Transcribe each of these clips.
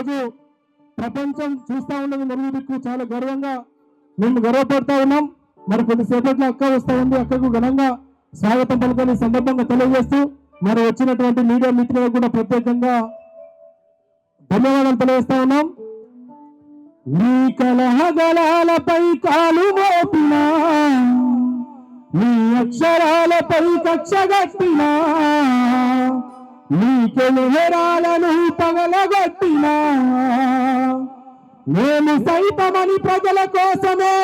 ఈరోజు ప్రపంచం చూస్తూ ఉన్నది ములుగు దిక్కు చాలా గర్వంగా మేము గర్వపడతా ఉన్నాం. మరి కొద్దిసేపట్లో అక్క వస్తూ ఉంది. అక్కకు ఘనంగా స్వాగతం పలకాలని సందర్భంగా తెలియజేస్తూ మరి వచ్చినటువంటి మీడియా మిత్రులకు కూడా ప్రత్యేకంగా ధన్యవాదాలు తెలియజేస్తా ఉన్నాం. నీ కలహగలాలపై కాలు మోపినా, నీ అక్షరాలపై కక్షగట్టినా, నీ కెలుహెరాలను పగలగొట్టినా, నేను సైతమని ప్రజల కోసమే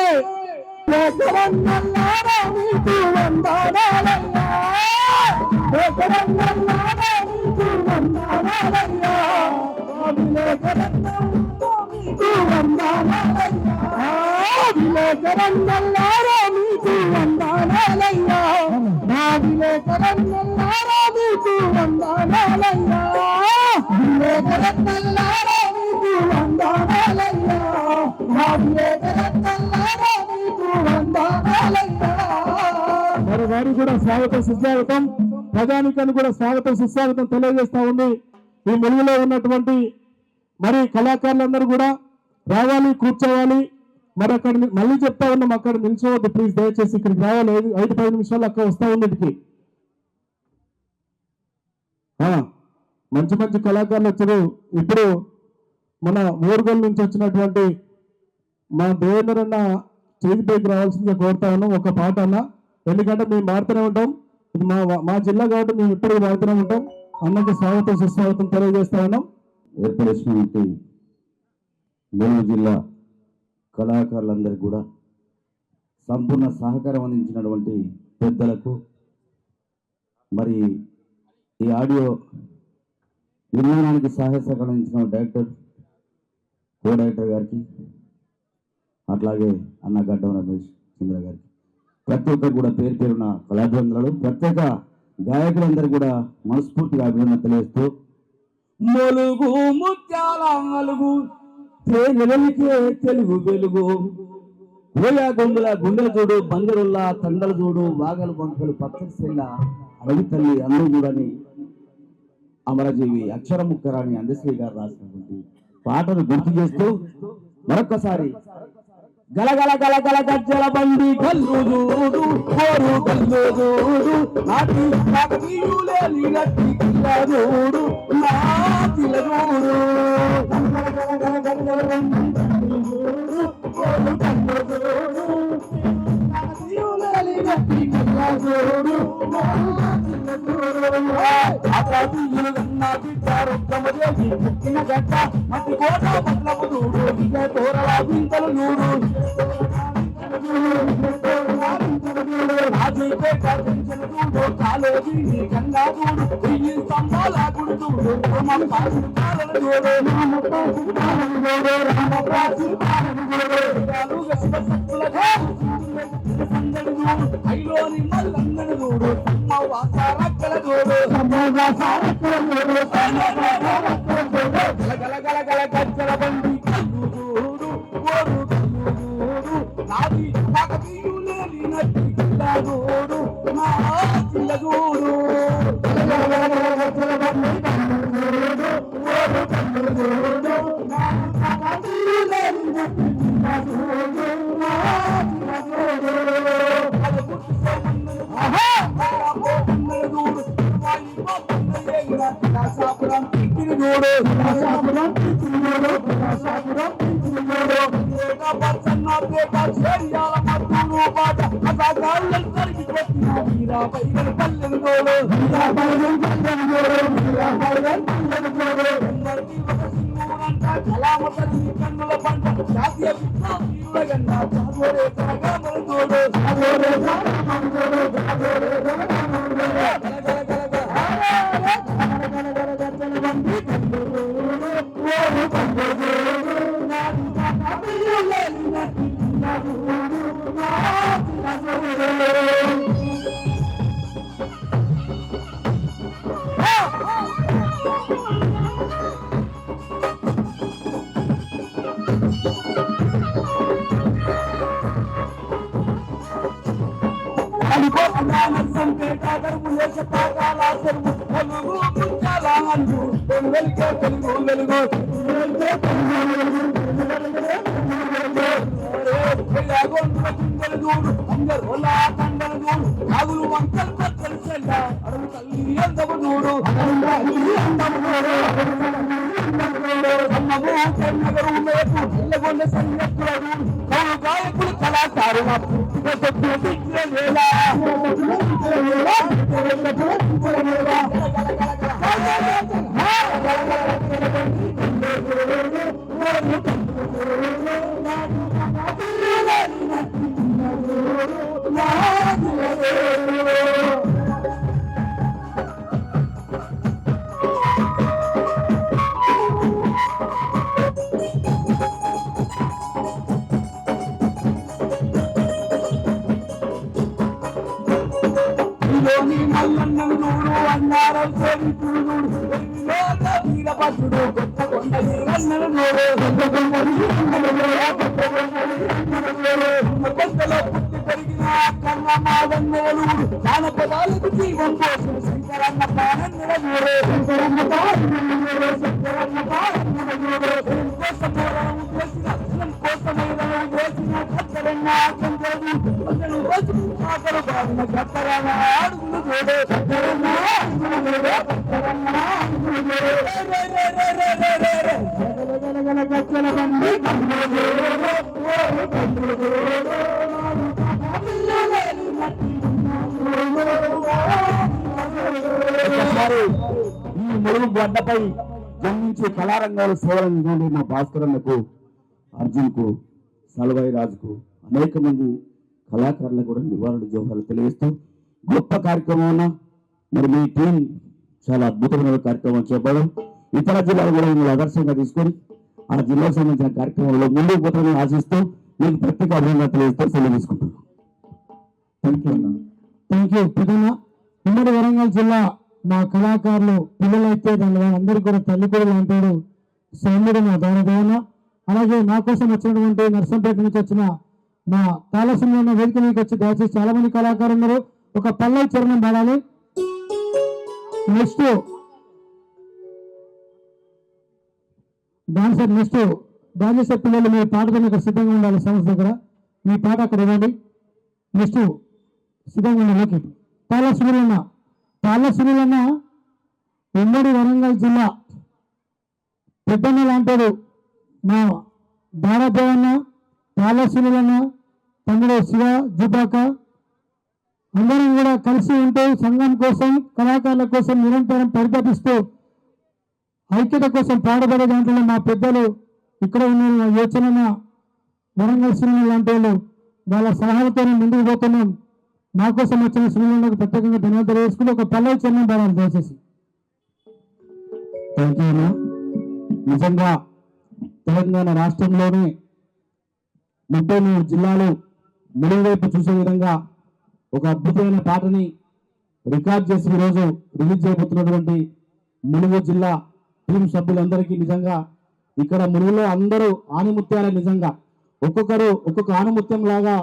మరి వారికి కూడా స్వాగతం సుస్వాగతం, ప్రజానికాన్ని కూడా స్వాగతం సుస్వాగతం తెలియజేస్తా ఉంది. ఈ ములుగులో ఉన్నటువంటి మరి కళాకారులందరూ కూడా రావాలి, కూర్చోవాలి. మరి అక్కడ మళ్ళీ చెప్తా ఉన్నాం, అక్కడ నిల్చోవద్దు ప్లీజ్, దయచేసి ఇక్కడికి రావాలి. 5-10 నిమిషాలు అక్కడ వస్తా ఉంది. ఇటుకి మంచి మంచి కళాకారులు వచ్చారు. ఇప్పుడు మన ఓరుగల్ నుంచి వచ్చినటువంటి మా దేవేందర్ అన్న స్టేజ్ పైకి రావాల్సిందిగా కోరుతా ఉన్నాం. ఒక పాట అన్న, ఎందుకంటే మేము మారుతూనే ఉంటాం, ఇది మా జిల్లా కాబట్టి మేము ఇప్పటికీ మారుతూనే ఉంటాం. అన్నకి స్వాగతం సుస్వాగతం తెలియజేస్తా ఉన్నాం. ఏర్పడినటువంటి ములుగు జిల్లా కళాకారులందరికీ కూడా సంపూర్ణ సహకారం అందించినటువంటి పెద్దలకు, మరి ఈ ఆడియో నిర్మాణానికి సహాయ సహకారం అందించిన డైరెక్టర్, కో డైరెక్టర్ గారికి, అట్లాగే అన్న గడ్డం రమేష్ చంద్ర గారికి, ప్రతి ఒక్కరు కూడా పేరు పేరున్న కళాభివందనలు, ప్రత్యేక గాయకులందరూ కూడా మనస్ఫూర్తిగా అభినందన తెలియజేస్తూ, మొలుగు ముత్యాల మలుగు తేనెలకే తెలుగు వెలుగు, ఓయా గొంగుల గుండెల చూడు, బందరుల్లా తండలు చూడు, వాగలు బంకులు పచ్చల అడవి తల్లి అందరూ చూడని అమరజీవి అక్షర ముక్కరాని అందశ్రీ గారు రాసినటువంటి పాటను గుర్తు చేస్తూ మరొక్కసారి గలగల గలగల గజ్జల బండి గల్లు చూడు, కోరు గల్లు చూడు, నాటి కాకతీయులేలి నట్టి కిల్ల చూడు, నా కిల్ల చూడు, పుట్టిన గడ్డ మట్టి కోట పట్లపు చూడు, విజయ తోరలా పింతలు చూడు, రాజుపేట పెంచలు చూడు, కాలేజీ గంగా చూడు, వెయ్యి స్తంభాల గుడి చూడు, రామప్రాసు పాలన చూడు, రామప్రాసు సందడి చూడు, ఐలోని మల్లందడి చూడు, అమ్మవాస రక్కల చూడు, గల గల గల గజ్జల బండి కల్లు చూడు, ఓరు కల్లు చూడు, నాది కాకతీయులేలి నట్టి కిల్ల చూడు, నా కిల్ల చూడు, ఓరు కల్లు చూడు, నా కాకతీయులేలి నట్టి కిల్ల చూడు, నా కిల్ల చూడు, అది పుట్టి సోమన్నలు చూడు, వాయి పోతున్న ఏగిన రాసాపురం కిక్కిని చూడు, రాసాపురం కిక్కిని చూడు, రాసాపురం కిక్కిని చూడు, ఏక పచ్చన్న పేట చేరియాల మద్దూరు పాట అసాగాళ్ళందరికీ కొట్టిన వీరా పైగలు పల్లెను చూడు, వీరా పైగలు పల్లెను చూడు, వీరా పైగలు పల్లెను చూడు, అందరికీ ఒక సింగూరంట కలామ తల్లి కన్నుల పంట, జాతీయ విప్లవ గంట చాగోరే కనగామలు చూడు, చాగోరే కనగామలు చూడు, చాగోరే కనగామలు చూడు, నర్సంపేట గర్భు పాకాల చెరువు, నాలుగు వెలుగే తెలుగు వెలుగు అందరు నాగులు వంకలు పక్కలు చెల్ల అడుగు తల్లి అందము చూడు నగరు సైన్యకులు గాయకులు కళాకారు మల్లన్నను చూడు అన్నారం సేవితుడు వీరభద్రుడు కొత్త కొండ వీరన్నను కొండలో పుట్టి పెరిగిన కన్న మాదన్నోలు జానపదాలకు జీవం కోసం శంకరన్న పానన్నల చూడు ఈ మురుగు గడ్డపై జన్మించి కళారంగాలు సేవలండి మా భాస్కరన్నకు అర్జున్కు సలవాయి రాజుకు అనేక మంది కళాకారులకు కూడా నివారణ జోహాలు తెలియజేస్తూ గొప్ప కార్యక్రమం మరి మీ టీం చాలా అద్భుతమైన కార్యక్రమం చేపడం ఇతర జిల్లాలు కూడా మిమ్మల్ని ఆదర్శంగా తీసుకొని ఆ జిల్లాకు సంబంధించిన కార్యక్రమంలో ముందుకు పోతామని ఆశిస్తూ మీకు ప్రత్యేక అభినందన తెలియజేస్తూ సెలవు తీసుకుంటున్నాను. థ్యాంక్ యూ అన్న. థ్యాంక్ యూ పెద్దన్న. ఉమ్మడి వరంగల్ జిల్లా మా కళాకారులు పిల్లలైతే అందరికీ కూడా తల్లి పిల్లలు అంటాడు సౌమ్యుడు మా దానదేవన. అలాగే నా కోసం వచ్చినటువంటి నర్సంపేట నుంచి వచ్చిన మా తాళసింహ వేదిక మీకు వచ్చి దయచేసి చాలా మంది కళాకారులు ఉన్నారు. ఒక పల్లవి చరణం పాడాలి. నెక్స్ట్ డాన్స్ చేసే పిల్లలు మీ పాటతో మీకు సిద్ధంగా ఉండాలి. సంస్థ దగ్గర మీ పాట అక్కడ ఇవ్వండి. నెక్స్ట్ సిద్ధంగా ఉండాలి. తాళసురులన్న ఉమ్మడి వరంగల్ జిల్లా పెద్దన్న లాంటాడు మా దారాదేవన్న, తాళసురులన్న, తమ్ముడు శివ జుబాక అందరం కూడా కలిసి ఉంటూ సంఘం కోసం కళాకారుల కోసం నిరంతరం పరితపిస్తూ ఐక్యత కోసం పాడుపడే దాంట్లో మా పెద్దలు ఇక్కడ ఉన్న యోచన వరంగల్ సినిమా లాంటి వాళ్ళు వాళ్ళ సలహాలతో ముందుకు పోతున్నాం. మా కోసం వచ్చిన సినిమాలకు ప్రత్యేకంగా ధన్యవాదాలు వేసుకుని ఒక పల్లవి చరణం పాడాలి దయచేసి. Thank you. నిజంగా తెలంగాణ రాష్ట్రంలోనే 33 జిల్లాలు ములుగు వైపు చూసే విధంగా ఒక అద్భుతమైన పాటని రికార్డ్ చేసి ఈరోజు రిలీజ్ చేయబోతున్నటువంటి ములుగు జిల్లా టీం సభ్యులందరికీ నిజంగా ఇక్కడ ములుగులో అందరూ ఆనిముత్యాలే. నిజంగా ఒక్కొక్కరు ఒక్కొక్క ఆనిముత్యం లాగా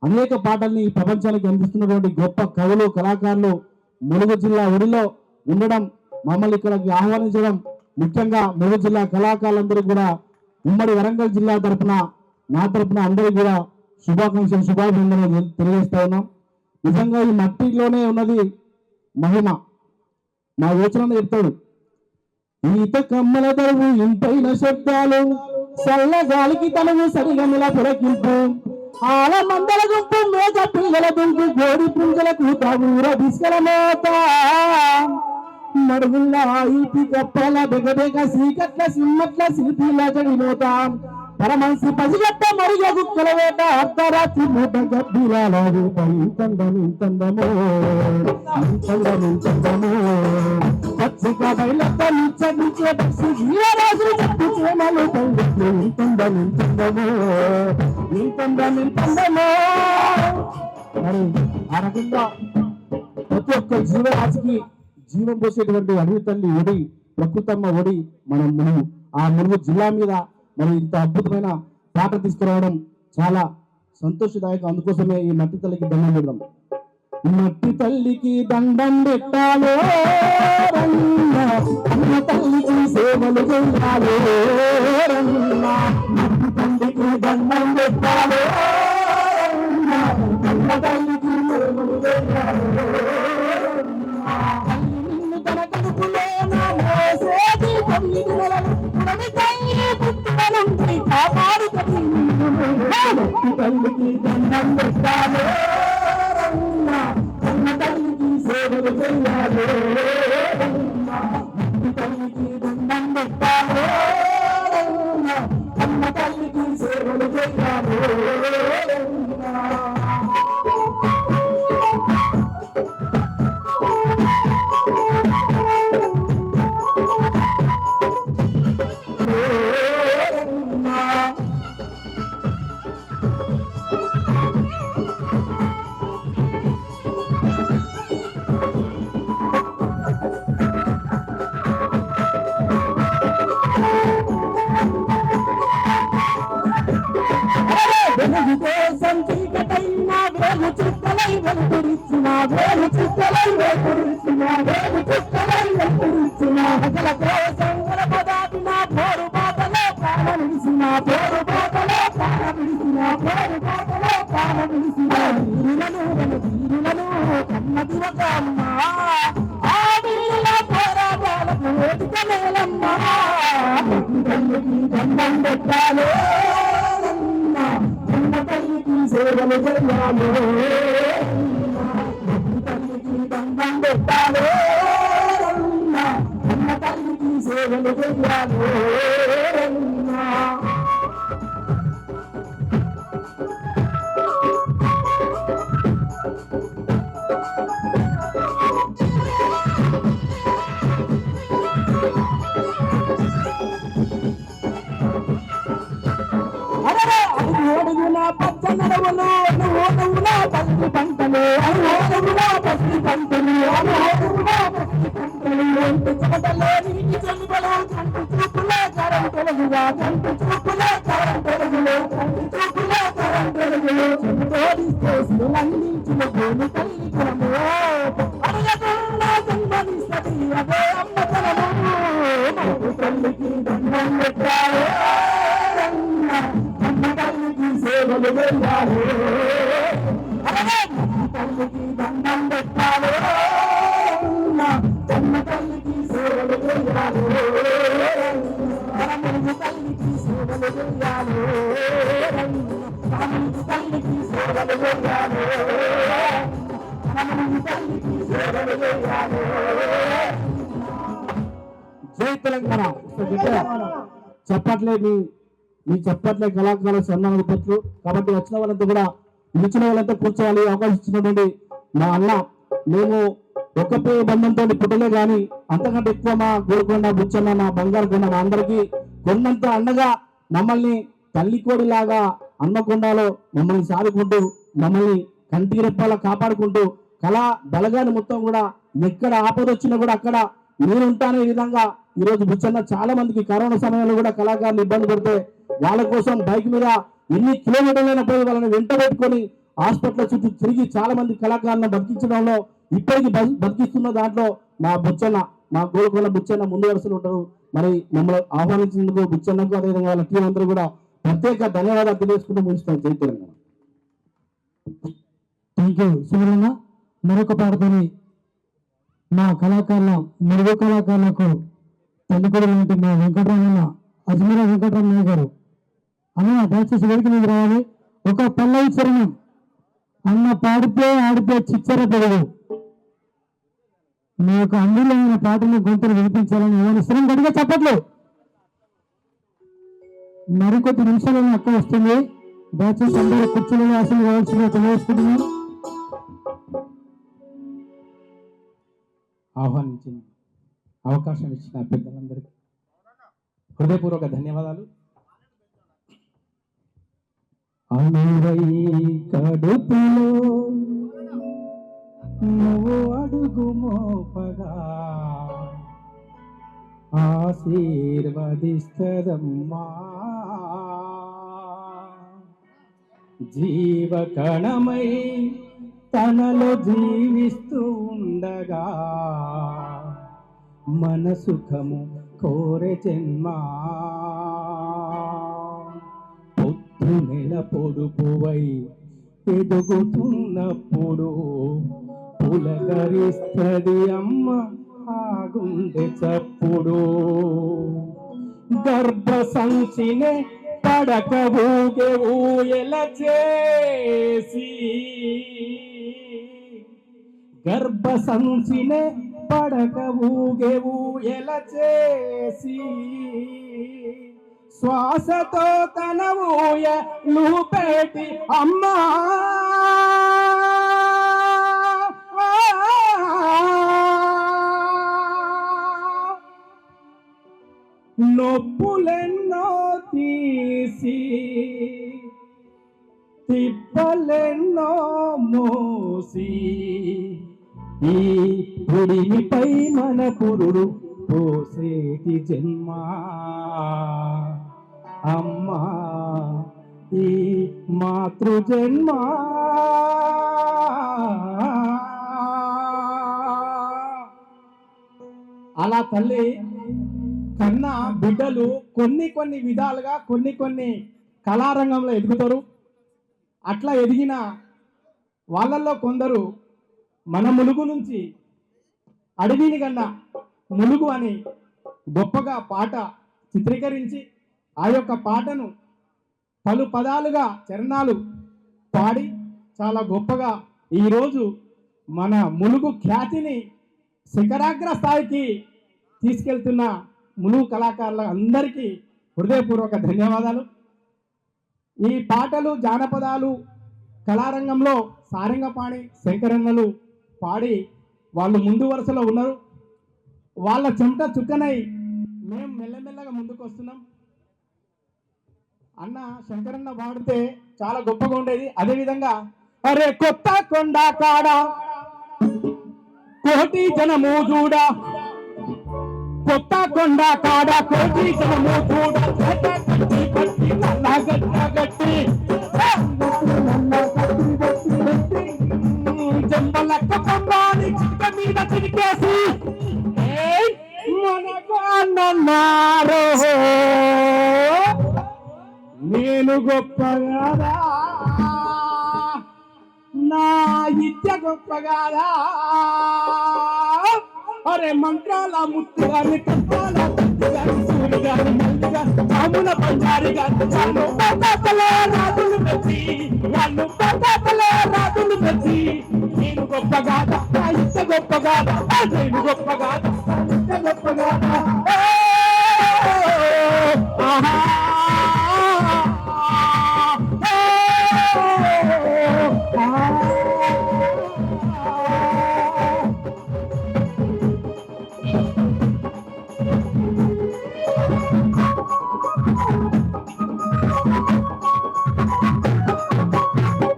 అనేక పాటల్ని ఈ ప్రపంచానికి అందిస్తున్నటువంటి గొప్ప కవులు కళాకారులు ములుగు జిల్లా ఒడిలో ఉండడం, మమ్మల్ని ఇక్కడికి ఆహ్వానించడం, ముఖ్యంగా ములుగు జిల్లా కళాకారులందరూ కూడా ఉమ్మడి వరంగల్ జిల్లా తరఫున నా తరఫున అందరికీ కూడా శుభాకాంక్షలు శుభాభినందనలు తెలియజేస్తా ఉన్నాం. నిజంగా ఈ మట్టిలోనే ఉన్నది మహిమ. మా యోచన చెప్తాడు, ఈత కమ్మల దరువు ఇంపైన శబ్దాలు చల్లగాలికి తనము సరిగముల పురకింపు ఆల మందల గుంపు మేక పిల్లల దుంపు గోడి పుంజలకు ఊర బిస్కల మోత మరుగుల్ల ఈపి కప్పల బెగబెగ సీకట్ల సిమ్మట్ల శిల్పిల జడిమోత పరమన్సి పసిగట్ట మరిగ గుక్కల వేట అర్ధరాత్రి మూట గబ్బిలాలు ఇంతందము పచ్చిక బయలతో నిచ్చే పక్షి జీవరాజు చెప్పు చేమలు ఇంతందము మరి ఆ రకంగా ప్రతి ఒక్క జీవరాశికి జీవం పోసేటువంటి అడవి తల్లి ఒడి ప్రకృతమ్మ ఒడి మనం మునుగు ఆ మునుగు జిల్లా మీద మనం ఇంత అద్భుతమైన పాట తీసుకురావడం చాలా సంతోషదాయకం. అందుకోసమే ఈ మట్టి తల్లికి దండం పెడదాం. మట్టి తల్లికి దండం పెట్టాలో రన్న, అన్న తల్లికి సేవలు చేయాలో రన్న, మట్టి తల్లికి దండం పెట్టాలో రన్న, అన్న తల్లికి సేవలు చేయాలో రన్న. తల్లి నిన్ను తన కడుపులోన మోసేది 9 నెలలు, పుడమి తల్లి పుట్టుక నుండి కాపాడుతుంది నిన్ను. మట్టి తల్లికి దండం పెట్టాలో రన్న, అన్న తల్లికి సేవలు చేయాలో రన్న, మట్టి తల్లికి దండం పెట్టాలో రన్న, అన్న తల్లికి సేవలు చేయాలో రన్న. వెలుగు కోసం చీకటైన వేలు చుక్కలై వెలుగురిచ్చిన, వేలు చుక్కలై వెలుగురిచిన, వేలు చుక్కలై వెలుగురిచిన, ప్రజల కోసం ఉరపదాటిన పోరు బాటలో ప్రాణ విడిసిన, పోరు బాటలో ప్రాణ విడిసిన, పోరు బాటలో ప్రాణ విడిసిన వీరులను వీరులను కన్నది ఒక అమ్మ, ఆ వీరుల పోరాటాలకు వేదిక మేలమ్మ. తల్లికి దండం పెట్టాలో రన్న, అన్న తల్లికి సేవలు చేయాలో రన్న, తల్లికి దండం పెట్టాలో రన్న, అన్న తల్లికి సేవలు చేయాలో రన్న. అడుగున పచ్చనడవులు అడుగున పచ్చి పంటలు, అడుగున పచ్చి పంటలు, అడుగున పచ్చి పంటలు, ఒంటి చెమటలో నీటి చెలువలో కంటి చూపులో కరెంటెలుగుగా, కంటి చూపులో కరెంటెలుగులు, కంటి చూపులో కరెంటెలుగులు, చెమటోడిస్తే శిలందించిన భూమి తల్లి కులము, అడగకుండా జన్మనిస్తది అదే అమ్మతనము. మట్టి తల్లికి దండం పెట్టాలో రన్న, అన్న తల్లికి సేవలు చేయాలో, తల్లికి దండం పెట్టాలో రన్న, అన్న తల్లికి సేవలు చేయాలో, తల్లికి సేవలు చేయాలో, తల్లికి సేవలు చేయాలో, తల్లికి సేవలు చేయాలో. జై తెలంగాణ. చెప్పట్లే మీ చెప్పట్లే కళాకారుల సన్మాన విపత్తులు. కాబట్టి వచ్చిన వాళ్ళంతా కూడా నిలిచిన వాళ్ళంతా కూర్చోవాలి. అవకాశం ఇచ్చినటువంటి మా అన్న, మేము ఒక్క పేరు బంధంతో పుట్టలే కానీ అంతకంటే ఎక్కువ మా గోల్కొండ బుచ్చన్న, మా బంగారు కొండ, మా అందరికీ కొండంత అండగా మమ్మల్ని తల్లి కోడిలాగా అన్నకొండలో మమ్మల్ని సాదుకుంటూ, మమ్మల్ని కంటి రెప్పాల కాపాడుకుంటూ, కళా బలగాన్ని మొత్తం కూడా ఎక్కడ ఆపద వచ్చినా కూడా అక్కడ నేనుంటానే విధంగా ఈరోజు బుచ్చన్న చాలా మందికి కరోనా సమయంలో కూడా కళాకారులు ఇబ్బంది పడితే వాళ్ళ కోసం బైక్ మీద ఎన్ని కిలోమీటర్లైనా పోయి వాళ్ళని వెంట పెట్టుకొని హాస్పిటల్ చుట్టూ తిరిగి చాలా మంది కళాకారులను బతికించడంలో ఇప్పటికీ బతికిస్తున్న దాంట్లో మా బుచ్చన్న, మా గోల్కొండ బుచ్చన్న ముందు వరుసలు ఉంటారు. మరి మమ్మల్ని ఆహ్వానించినందుకు బుచ్చన్నకు అదేవిధంగా వాళ్ళ టీం అందరూ కూడా ప్రత్యేక ధన్యవాదాలు తెలియజేసుకుంటూ ముగిస్తాం. జై తెలంగాణ. Thank you Subrahmanya. మరొక పాటతోని మా కళాకారుల మెరుగు కళాకారులకు తల్లికొడు లాంటి మా వెంకటరమణ, అజ్మీరా వెంకటరమణ గారు అన్న దయచేసి వేదిక మీద రావాలి. ఒక పల్లవి చరణం అన్న పాడితే ఆడితే చిచ్చర పెరుగు, మీ యొక్క అమూల్యమైన పాటని గొంతులు వినిపించాలని ఆహ్వానిస్తున్నాం. గట్టిగా చెప్పట్లు. మరికొద్ది నిమిషాలను అక్క వస్తుంది. దయచేసి అందరూ కుర్చీలో ఆశలు కావాల్సిందిగా తెలియజేసుకుంటున్నాను. ఆహ్వానించిన అవకాశం ఇచ్చిన పెద్దలందరికీ హృదయపూర్వక ధన్యవాదాలు. అనువై కడుపులో నువ్వు అడుగు మోపగా ఆశీర్వదిస్తదమ్మా, జీవకణమై తనలో జీవిస్తూ ఉండగా మన సుఖము కోరే జన్మ పొద్దు నెల పొడుపువై ఎదుగుతున్నప్పుడు పులకరిస్తది అమ్మ ఆ గుండె చప్పుడు గర్భ సంచినే పడక ఊగే ఊయల చేసి గర్భ సంచినే పడక ఊగే ఊయల చేసి శ్వాసతో తన ఊయలు పెట్టి అమ్మా నొప్పులెన్నో తీసి తిప్పలెన్నో మోసి ఈ పుడిపై మన పురుడు పోసేటి జన్మ అమ్మా ఈ మాతృ జన్మ అలా తల్లి కన్నా బిడ్డలు కొన్ని విధాలుగా కొన్ని కళారంగంలో ఎదుగుతారు. అట్లా ఎదిగిన వాళ్ళల్లో కొందరు మన ములుగు నుంచి అడవిని కన్నా ములుగు అని గొప్పగా పాట చిత్రీకరించి ఆ యొక్క పాటను పలు పదాలుగా చరణాలు పాడి చాలా గొప్పగా ఈరోజు మన ములుగు ఖ్యాతిని శిఖరాగ్ర స్థాయికి తీసుకెళ్తున్న ములుగు కళాకారుల అందరికీ హృదయపూర్వక ధన్యవాదాలు. ఈ పాటలు జానపదాలు కళారంగంలో సారంగపాణి శంకరన్నలు పాడి వాళ్ళు ముందు వరుసలో ఉన్నారు. వాళ్ళ చెమట చుక్కనై మేము మెల్లమెల్లగా ముందుకు వస్తున్నాం. అన్న శంకరన్న పాడితే చాలా గొప్పగా ఉండేది. అదేవిధంగా అరే కొత్త కొండ కాడ కోటి జనము చూడ కొత్త కొండ కాడ కోటి జనము చూడ గట్టి జంబలక్క పంబాని చిక్క మీద చిరికేసి మనకు అన్నారు నేను గొప్పగాదా నా విద్య గొప్పగాదా అరే మంత్రాల ముత్తు గారిని కంపాల ముత్తు గారిని సూరి గారిని మల్లి గారి రాముల బంజారి గారి వాళ్ళు పతాపలే రాజులు మెచ్చి వాళ్ళు పతాపలే రాజులు మెచ్చి నేను గొప్పగాదా నా విద్య గొప్పగాదా నేను గొప్పగాదా నా విద్య గొప్పగాదా ఆహా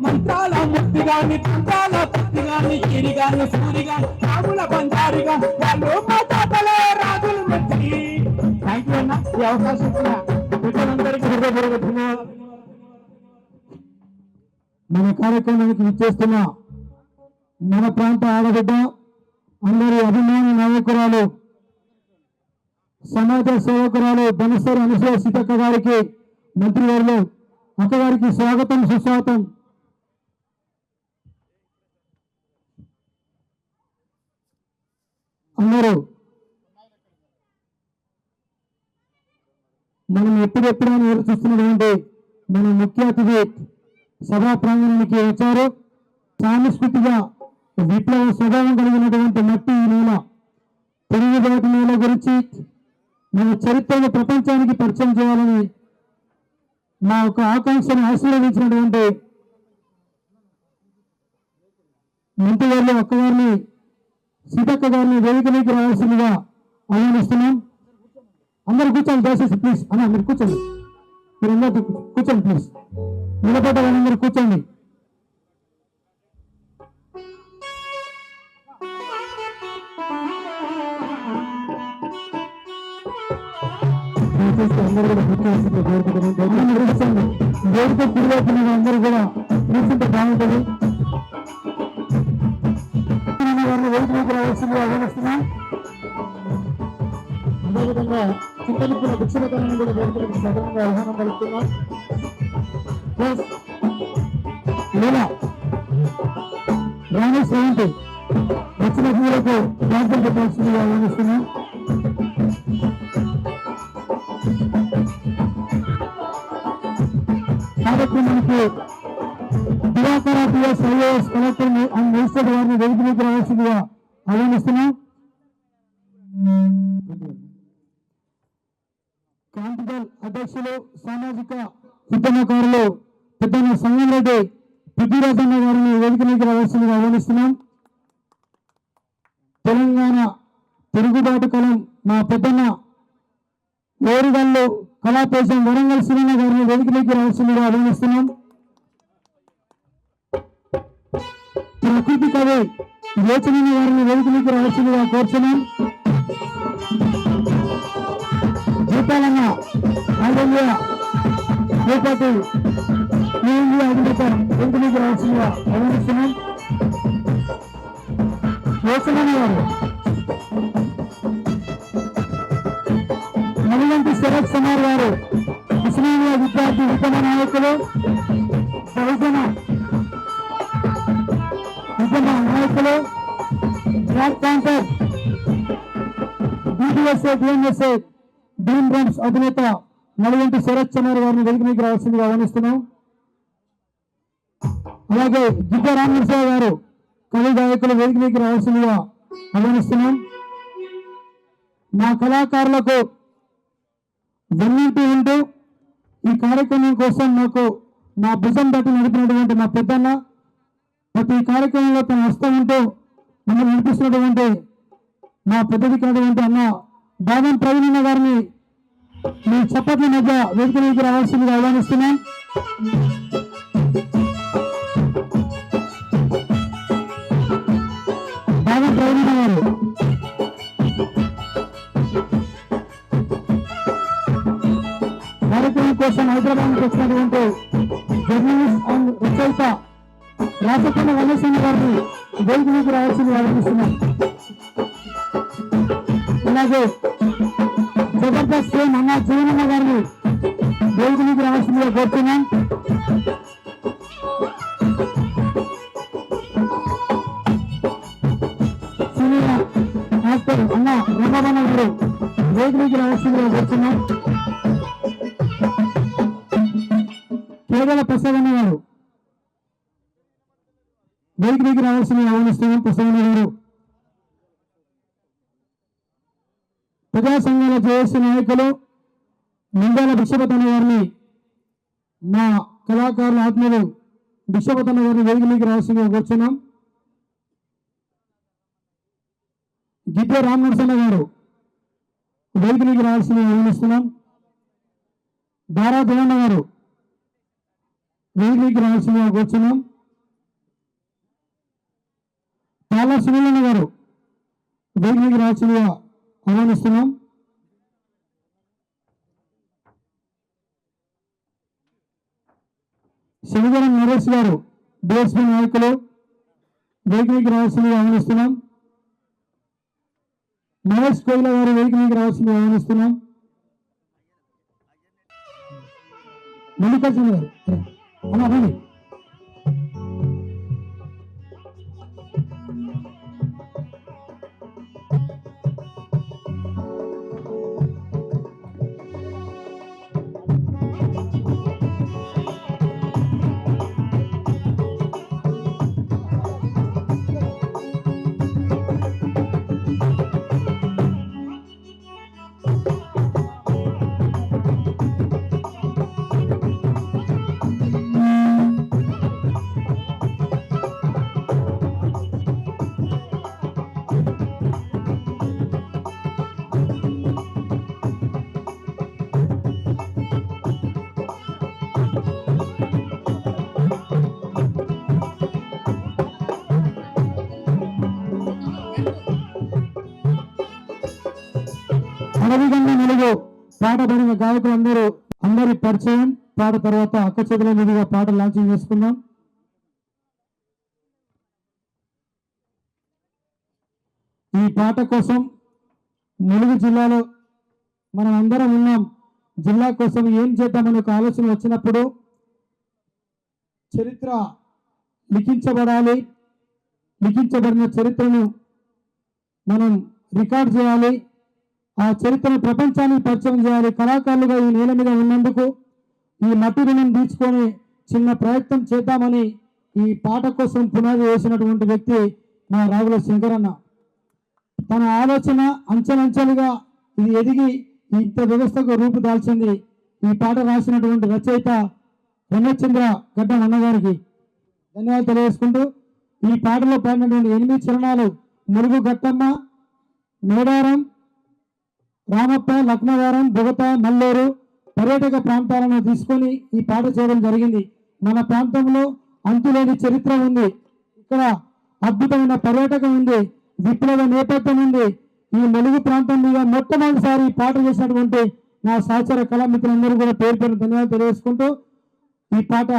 మంత్రాల ముత్తిగాని తంత్రాల పత్తిగాని గిరిగాని సూరిగాని రాముల బంజారిగా వాళ్ళు పతాపలే రాజులు మెచ్చి థ్యాంక్ యూ అన్న ఈ అవకాశం ఇచ్చిన ప్రజలందరికీ హృదయపూర్వక ధన్యవాదాలు. మన కార్యక్రమానికి ఇచ్చేస్తున్న మన ప్రాంత ఆడబిడ్డ అందరి అభిమాన నాయకురాలు సమాజ సేవకురాలు ధనసరి అనసూయ సీతక్క గారికి మంత్రివర్యులు అక్కగారికి స్వాగతం సుస్వాగతం. అందరూ మనం ఎప్పుడెప్పుడైనా ఎదురు చూస్తున్నటువంటి మన ముఖ్య అతిథి సభా ప్రాంగణానికి వచ్చారు. సాంస్కృతిక విప్లవ స్వభావం కలిగినటువంటి మట్టి ఈ నేల తెలుగుదేశ నేల గురించి మన చరిత్రను ప్రపంచానికి పరిచయం చేయాలని మా యొక్క ఆకాంక్షను ఆశీర్వదించినటువంటి మంత్రివర్యులు అక్కగారిని సీతక్క గారిని వేదికలోకి రావాల్సిందిగా ఆహ్వానిస్తున్నాం. అందరూ కూర్చోండి దయచేసి ప్లీజ్. అన్న మీరు కూర్చోండి, మీరు అందరూ కూర్చోండి ప్లీజ్. నిలబడ్డ వాళ్ళందరూ కూర్చోండి. అందరూ కూడా కూర్చోవలసిందిగా కోరుకుంటున్నాం. వేదిక కుడివైపున అందరూ కూడా కూర్చుంటే బాగుంటుంది. వేదిక మీద రావాల్సిందిగా ఆహ్వానిస్తున్నాం. అదేవిధంగా చింతలిప్పుల భిక్షపతనాన్ని కూడా వేదికలకు సదనంగా ఆహ్వానం పలుకుతున్నాం. ప్లస్ లీలా రాణి శ్రవంతి వచ్చిన పూలకు ప్రార్థన పెట్టాల్సిందిగా ఆహ్వానిస్తున్నాం. కార్యక్రమానికి Divakara PS IAS collector and magistrate వారిని వేదిక మీద రావాల్సిందిగా ఆహ్వానిస్తున్నాం. కాంతిదల్ అధ్యక్షులు సామాజిక ఉద్యమకారులు పెద్దన్న సంగంరెడ్డి పృథ్వీరాజన్న గారిని వేదిక మీద రావాల్సిందిగా ఆహ్వానిస్తున్నాం. తెలంగాణ తిరుగుబాటు కలం మా పెద్దన్న ఓరుగల్లు కళాపేశం వరంగల్ సినిమా గారిని వేదిక మీద రావాల్సిందిగా ఆహ్వానిస్తున్నాం. ప్రకృతి కవి యోచన వారిని వేదిక మీద రావాల్సిందిగా కోరుతున్నాం. జీతాలన్న ఆంధ్రప్రదేశ్ రేపటి ఇండియా అధినేత వేదిక మీద రావాల్సిందిగా ఆహ్వానిస్తున్నాం. యోచన గారు మలిగంటి శరత్ కుమార్ గారు ఉస్మానియా విద్యార్థి ఉద్యమ నాయకులు బహుజన ఉద్యమ నాయకులు బ్లాక్ ప్యాంథర్ బీబీఎస్ఏ డిఎంఎస్ఏ డ్రీమ్ డ్రమ్స్ అధినేత మలిగంటి శరత్ కుమార్ గారిని వేదిక మీద రావాల్సిందిగా ఆహ్వానిస్తున్నాం. అలాగే గిడ్డ రామనరసింహ గారు కవి గాయకులు వేదిక మీద రావాల్సిందిగా ఆహ్వానిస్తున్నాం. మా కళాకారులకు వెన్నంటూ ఉంటూ ఈ కార్యక్రమం కోసం నాకు నా భుజం తట్టి నడిపినటువంటి మా పెద్దన్న ప్రతి కార్యక్రమంలో తను వస్తూ ఉంటూ మమ్మల్ని నడిపిస్తున్నటువంటి మా పెద్దదికినటువంటి అన్న బాదం ప్రవీణన్న గారిని మీ చప్పట్ల మధ్య వేదిక మీదకి రావాల్సిందిగా ఆహ్వానిస్తున్నాం. బాదం ప్రవీణన్న గారు కార్యక్రమం కోసం హైదరాబాద్ నుంచి వచ్చినటువంటి జర్నలిస్ట్ అండ్ రచయిత రాసపల్లి వల్లేశ్వర గారిని వేదిక మీద రావాల్సింది ఆలోచిస్తున్నాం. అలాగే జబర్దస్త్ ఫేమ్ అన్న జీవనమ్మ గారిని వేదిక మీద రావాల్సిందిగా కోరుతున్నాం. సీనియర్ యాక్టర్ అన్న రమణ గారు వేదిక మీద రావాల్సిందిగా కోరుతున్నాం. కేవల ప్రసాదన్న గారు వేదిక మీద రావాల్సింది ఆహ్వానిస్తున్నాం. ప్రసాదన్న గారు ప్రజా సంఘాల జేఏసీ నాయకులు నిందాల భిక్షపతన్న గారిని మా కళాకారుల ఆత్మీయులు భిక్షపతన్న గారిని వేదిక మీద రావాల్సిందిగా కూర్చున్నాం. గిడ్డ రామనరసింహ గారు వేదిక మీద రావాల్సిందిగా ఆహ్వానిస్తున్నాం. దారా దేవన్న గారు వేదిక మీద రావాల్సిందిగా కూర్చున్నాం. తాళ సునీలన్న గారు వేదిక మీద రావాల్సిందిగా ఆహ్వానిస్తున్నాం. శనిగరం నరేష్ గారు డిఎస్పీ నాయకులు వేదిక మీద రావాల్సిందిగా ఆహ్వానిస్తున్నాం. మహేష్ కోయిల గారు వేదిక మీద రావాల్సిందిగా ఆహ్వానిస్తున్నాం. మల్లికార్జున గారు అలా రండి. అడవిగంగా నలుగు పాట పడిన గాయకులందరూ అందరి పరిచయం పాట తర్వాత అక్క చేతుల మీదుగా పాట లాంచింగ్ చేసుకుందాం. ఈ పాట కోసం ములుగు జిల్లాలో మనం అందరం ఉన్నాం. జిల్లా కోసం ఏం చేద్దామని ఒక ఆలోచన వచ్చినప్పుడు చరిత్ర లిఖించబడాలి, లిఖించబడిన చరిత్రను మనం రికార్డ్ చేయాలి, ఆ చరిత్రను ప్రపంచానికి పరిచయం చేయాలి. కళాకారులుగా ఈ నేల మీద ఉన్నందుకు ఈ మట్టి రుణం తీర్చుకొని చిన్న ప్రయత్నం చేద్దామని ఈ పాట కోసం పునాది వేసినటువంటి వ్యక్తి మా రాగుల శంకరన్న. తన ఆలోచన అంచెలంచెలుగా ఇది ఎదిగి ఇంత వ్యవస్థకు రూపు దాల్చింది. ఈ పాట రాసినటువంటి రచయిత రమేశ్చంద్ర గడ్డం అన్నగారికి ధన్యవాదాలు తెలియజేసుకుంటూ, ఈ పాటలో పాడినటువంటి 8 చరణాలు ములుగు గట్టమ్మ, మేడారం, రామప్ప, లక్నవరం, బుగత, మల్లేరు పర్యాటక ప్రాంతాలను తీసుకొని ఈ పాట చేయడం జరిగింది. మన ప్రాంతంలో అంతులేని చరిత్ర ఉంది, ఇక్కడ అద్భుతమైన పర్యాటకం ఉంది, విప్లవ నేపథ్యం ఉంది. ఈ ములుగు ప్రాంతం మీద మొట్టమొదటిసారి ఈ పాట చేసినటువంటి నా సహచర కళామిత్రులందరూ కూడా పేరు పేరు ధన్యవాదాలు తెలియజేసుకుంటూ, ఈ పాట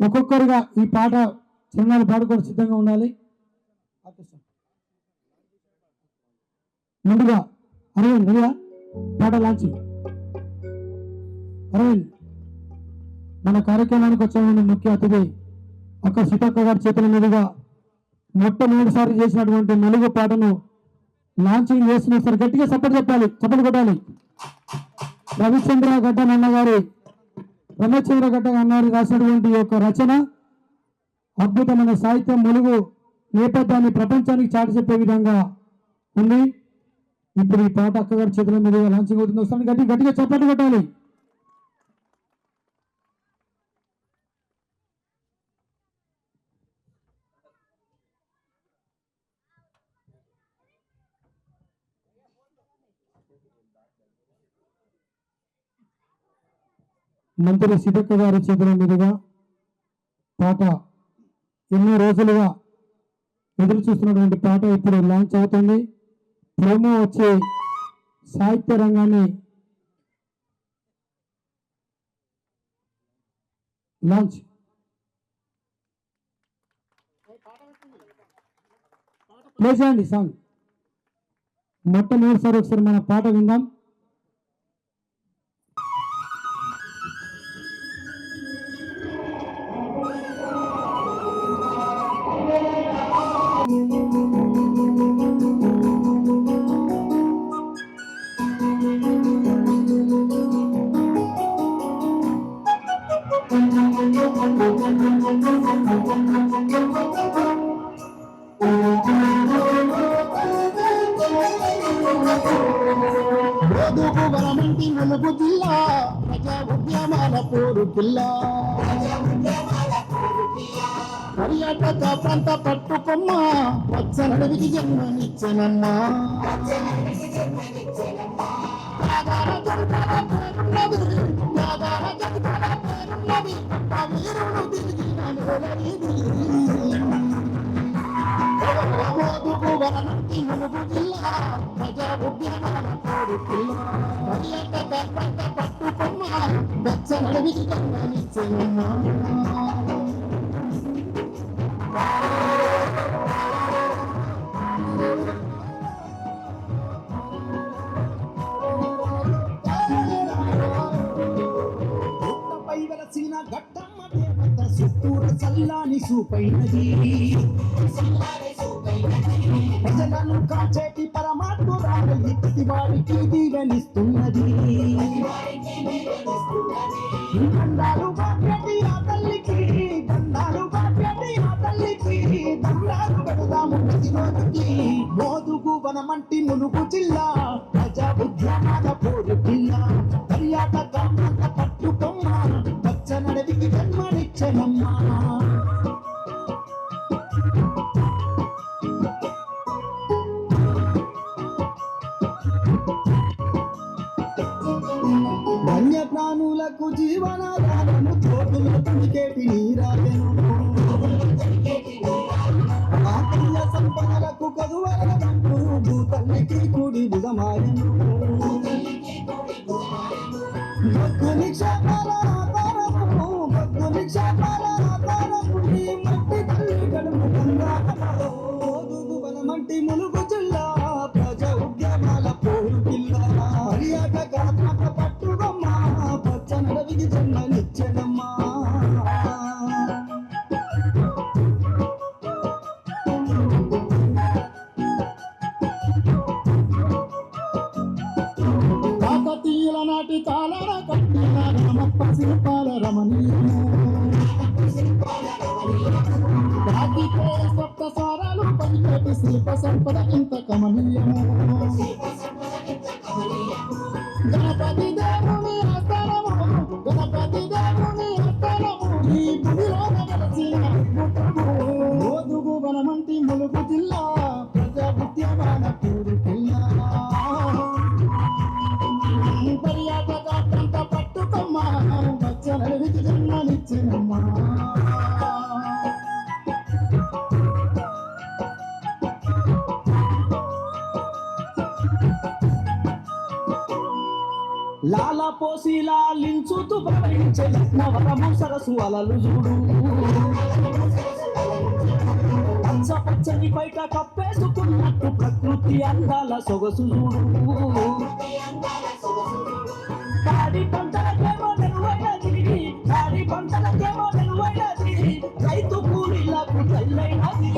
ఒక్కొక్కరుగా ఈ పాట చిన్నాలు పాడుకోవడం సిద్ధంగా ఉండాలి. ముందుగా అరవింద్ రెడీగా పాట లాంచింగ్. అరవింద్, మన కార్యక్రమానికి వచ్చే ముఖ్య అతిథి అక్క సీతక్క గారి చేతుల మీదుగా మొట్టమొదటిసారి చేసినటువంటి ములుగు పాటను లాంచింగ్ చేసిన సార్ గట్టిగా సపోర్ట్ చెప్పాలి, చప్పట్లు కొట్టాలి. రవిచంద్ర గడ్డం అన్నగారి రమేశ్చంద్ర గడ్డం అన్నగారి రాసినటువంటి యొక్క రచన అద్భుతమైన సాహిత్యం, ములుగు నేపథ్యాన్ని ప్రపంచానికి చాటి చెప్పే విధంగా ఉంది. ఇప్పుడు ఈ పాట అక్కగారి చేతుల మీదుగా లాంచింగ్ అవుతుంది. వస్తాను గట్టిగా చప్పట్లు కొట్టాలి. మంత్రి సీతక్క గారి చేతుల మీదుగా పాట ఎన్నో రోజులుగా ఎదురు చూస్తున్నటువంటి పాట ఇప్పుడు లాంచ్ అవుతుంది. ప్రోమో వచ్చే సాహిత్య రంగాన్ని లాంచ్ ప్లే చేయండి. సాంగ్ మొట్టమొదటిసారి ఒకసారి మన పాట విందాం. వరమంటి ములుగు జిల్లా ప్రజా ఉద్యమాల పోరు జిల్లా పర్యాటక ప్రాంత పట్టుకొమ్మ వచ్చనడివికి జన్మనిచ్చనమ్మా వరమంటి ములుగు జిల్లా ప్రజా ఉద్యమాల పోరు జిల్లా పర్యాటక ప్రాంత పట్టుకొమ్మ వచ్చనడివికి జన్మనిచ్చనమ్మా గట్టమ్మ దేవత సుత్తూర చల్లాని చూపైనది ప్రజలను కాచేటి పరమాత్మురాలు ప్రతి వారికి దీవెనిస్తున్నది దండాలు బాప్యటి ఆ తల్లికి దండాలు బాప్యటి ఆ తల్లికి దండాలు పెడదాము ప్రతి రోజుకి మోదుగు వనమంటి ములుగు జిల్లా ప్రజా ఉద్యమాల పోరు జిల్లా పర్యాటక పట్టుకొమ్మ పచ్చనడవికి జన్మనిచ్చనమ్మా వన్యప్రాణులకు జీవనాధారము చోటులో తుడికేటి నీరాజను ఆకర్య సంపదలకు కదువరదంటూ భూతల్లికి కూడి బుధమాయను భక్తుని క్షేమాల ఆధారము భక్తుని క్షేమాల ఆధారము ఈ మట్టి తల్లి గడువు వనమంటి ములుగు జిల్లా ప్రజా ఉద్యమాల పోరు జిల్లా పర్యాటక పట్టుగమ్మ పచ్చనడవికి జన్మనిచ్చెనమ్మా కాకతీయుల నాటి కాలాల కట్టిన రామప్ప శిల్పాల రమణీయము రాతికే సప్త స్వరాలు పలికేటి శిల్ప సంపద ఇంత కమనీయము గణపతి దేవుని ఆస్థానము గణపతి దేవుని ఆస్థానము ఈ భూమిలో వెలసిన ఓదుగు వనమంటి ములుగు జిల్లా ప్రజా ఉద్యమాల పూరు జిల్లా పర్యాటక ప్రాంత పట్టుకమ్మ వచ్చనడికి జన్మనిచ్చినమ్మా లాలా పోసి లాలించుతూ ప్రవహించే లక్నవరము సరస్సు అలలు చూడు పచ్చ పచ్చని బయట కప్పేసుకున్నట్టు ప్రకృతి అందాల సొగసు చూడు పాడి పంటలకేమో నెలువైనది పాడి పంటలకేమో నెలువైనది రైతు కూలీలకు తల్లైనది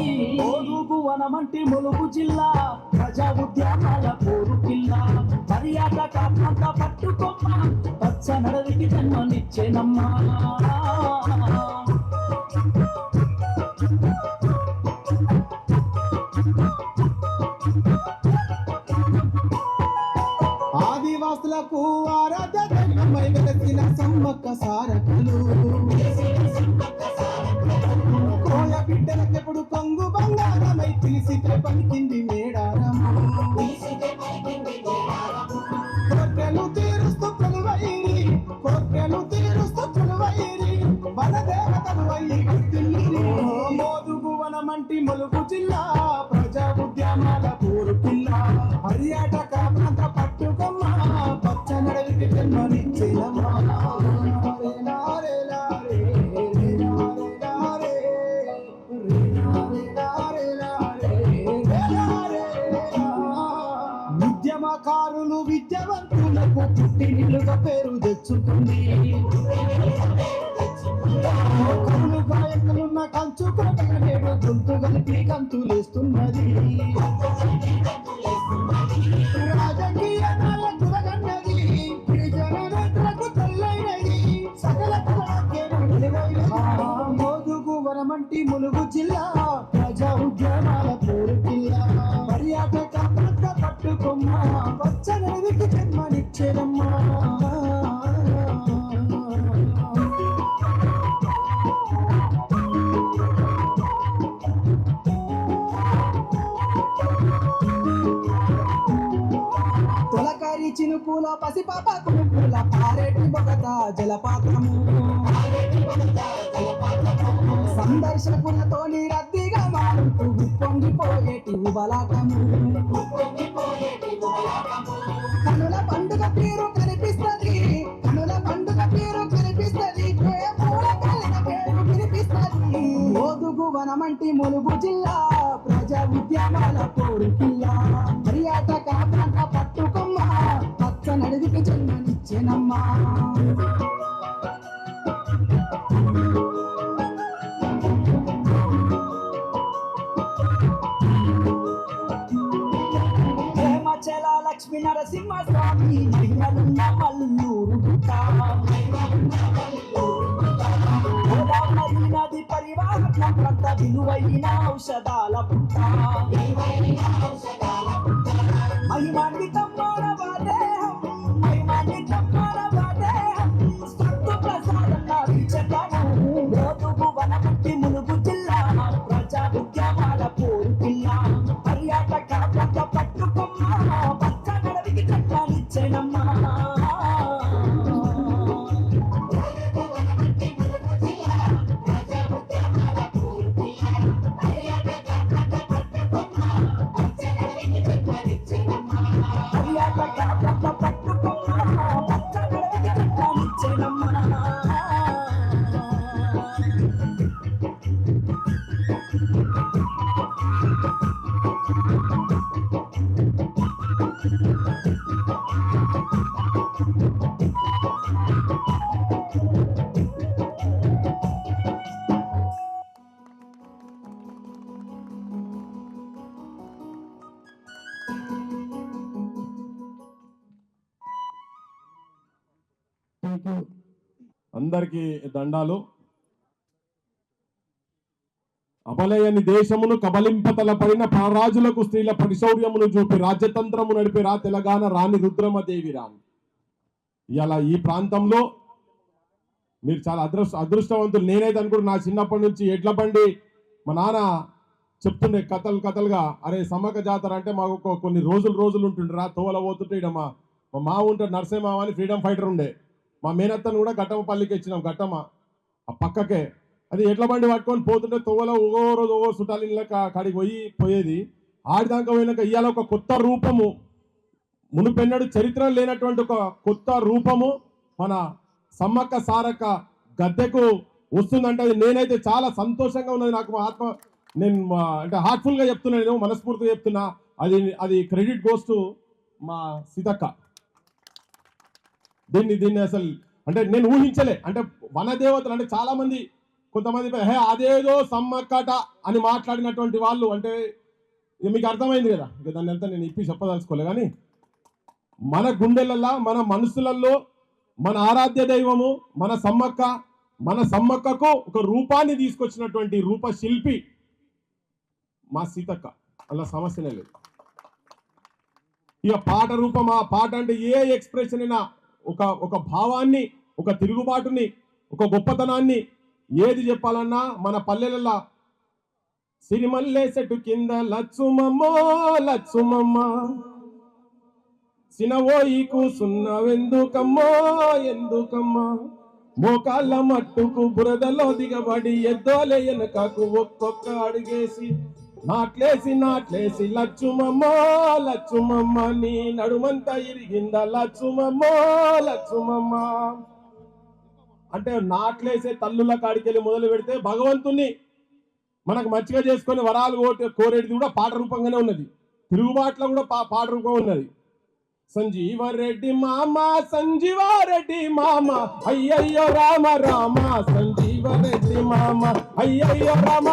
ఓదుగు వనమంటి ములుగు జిల్లా ప్రజా ఉద్యానాల పోరు జిల్లా పర్యాటక ప్రాంత పట్టుకొమ్మ పచ్చ నడవికి జన్మనిచ్చేనమ్మా ఆదివాసులకు ఆరాధ్య దైవమై వెలసిన సమ్మక్క సారకలు కోయ బిడ్డలకెప్పుడు కొంగు బంగారమై పిలిసితే పలికింది మేడారము కోర్కెలు తీరుస్తూ కొలువైరి కోర్కెలు తీరుస్తూ కొలువైరి వనదేవతలు అయ్యి వస్తుల్లిరి మోదుగు వనమంటి ములుగు జిల్లా ప్రజా ఉద్యమాల పూరు జిల్లా పర్యాటక ప్రాంత పట్టుకొమ్మ పచ్చ నడవికి జన్మనిచ్చేనమ్మా ఉద్యమకారులు విద్యావంతులకు పుట్టినిల్లుగా పేరు తెచ్చుకుంది కవులు గాయకులున్న కంచుకోట నేడు గొంతు కలిపి కంతులేస్తున్నది రాజకీయ నాయకులగన్నది గిరిజన నేతలకు తల్లైనది సకల మోదుగు వనమంటి ములుగు జిల్లా ప్రజా ఉద్యమాల పోరు జిల్లా పర్యాటక ప్రాంత పట్టుకొమ్మ పచ్చ నడవికి జన్మనిచ్చేనమ్మా తొలకరి చినుకుల పసిపాప కునుకుల పారేటి బొగత జలపాతము సందర్శకులతోని రద్దీగా మారుతూ పొంగిపోయేటి ఉబలాటము కనుల పండుగ పేరు కనిపిస్తది కనుల పండుగ పేరు కనిపిస్తది పేరు వినిపిస్తది ఓదుగు వనమంటి ములుగు జిల్లా ప్రజా ఉద్యమాల పోరు జిల్లా పర్యాటక ప్రాంత పట్టుకొమ్మ పచ్చ నడివికి జన్మనిచ్చెనమ్మా ప్రేమచల లక్ష్మీ నరసింహ స్వామి మహిమలున్న మల్లూరు గుట్ట గోదావరి నది పరివాహక ప్రాంత విలువైన ఔషధాల పుట్ట మహిమాన్వితం మానవ దేహం మహిమాన్వితం మానవ దేహం సత్తు ప్రసాదన్న విచకము ఓదుగు వనమంటి ములుగు జిల్లా ప్రజా ఉద్యమాల పోరు జిల్లా పర్యాటక ప్రాంత పట్టుకొమ్మ పచ్చ నడవికి జన్మనిచ్చెనమ్మా అందరికీ దండాలు. అబలయని దేశమును కబలింపతల పడిన పరాజులకు స్త్రీల పరిశౌర్యమును చూపి రాజ్యతంత్రము నడిపి రా తెలంగాణ రాణి రుద్రమదేవి రాణి. ఇలా ఈ ప్రాంతంలో మీరు చాలా అదృష్టవంతులు. నేనైతే అనుకుంటు నా చిన్నప్పటి నుంచి ఎడ్ల బండి మా నాన్న చెప్తుండే కథలుగా, అరే సమ్మక్క జాతర అంటే మాకు కొన్ని రోజులు ఉంటుండే రా తోవల పోతుంటే ఇక్కడ మా మామ ఉంటాడు నరసింహ అని ఫ్రీడమ్ ఫైటర్ ఉండే. మా మేనత్తను కూడా గట్టమపల్లికి ఇచ్చినాం. గట్టమ్మ ఆ పక్కకే అది ఎడ్ల బండి పట్టుకొని పోతుంటే తోవల రోజు చుట్టాలు ఇళ్ళ కాడికి పోయేది. ఆడిదాకా పోయినాక ఇవాళ ఒక కొత్త రూపము, మునుపెన్నడు చరిత్ర లేనటువంటి ఒక కొత్త రూపము మన సమ్మక్క సారక్క గద్దెకు వస్తుందంటే అది నేనైతే చాలా సంతోషంగా ఉన్నది. నాకు మా ఆత్మ నేను అంటే హార్ట్ఫుల్గా చెప్తున్నా, నేను మనస్ఫూర్తిగా చెప్తున్నా. అది క్రెడిట్ గోస్ టు మా సీతక్క. దీన్ని అసలు అంటే నేను ఊహించలే. అంటే వనదేవతలు అంటే చాలా మంది కొంతమంది అదేదో సమ్మక్కట అని మాట్లాడినటువంటి వాళ్ళు అంటే మీకు అర్థమైంది కదా. ఇక దాన్ని అంతా నేను ఇప్పి చెప్పదలుచుకోలే. కానీ మన గుండెలల్లో మన మనసులలో మన ఆరాధ్య దైవము మన సమ్మక్కకు ఒక రూపాన్ని తీసుకొచ్చినటువంటి రూపశిల్పి మా సీతక్క. అలా సమస్యనే లేదు. ఇక పాట రూపం, ఆ పాట అంటే ఏ ఎక్స్ప్రెషన్ అయినా ఒక భావాన్ని, ఒక తిరుగుబాటుని, ఒక గొప్పతనాన్ని ఏది చెప్పాలన్నా మన పల్లెలలో సిరిమల్లే చెట్టు కింద లచ్చుమమ్మో లచ్చుమమ్మ సినవోయి కూసున్నవెందుకమ్మో ఎందుకమ్మా మోకాళ్ళ మట్టుకు బురదలో దిగబడి ఎద్దోలే వెనకకు ఒక్కొక్క అడుగేసి నాట్లేసి లచ్చుమమ్మ నీ నడుమంతా ఇరిగింద లచ్చుమమ్మ అంటే నాట్లేసే తల్లుల కాడికెళ్ళి మొదలు పెడితే భగవంతుణ్ణి మనకు మంచిగా చేసుకొని వరాలు కోరేది కూడా పాట రూపంగానే ఉన్నది. తిరుగుబాట్లో కూడా పాట రూపం ఉన్నది. సంజీవారెడ్డి మామ అయ్యయ్యో రామ సంజీవరెడ్డి మామ అయ్యయ్యో రామ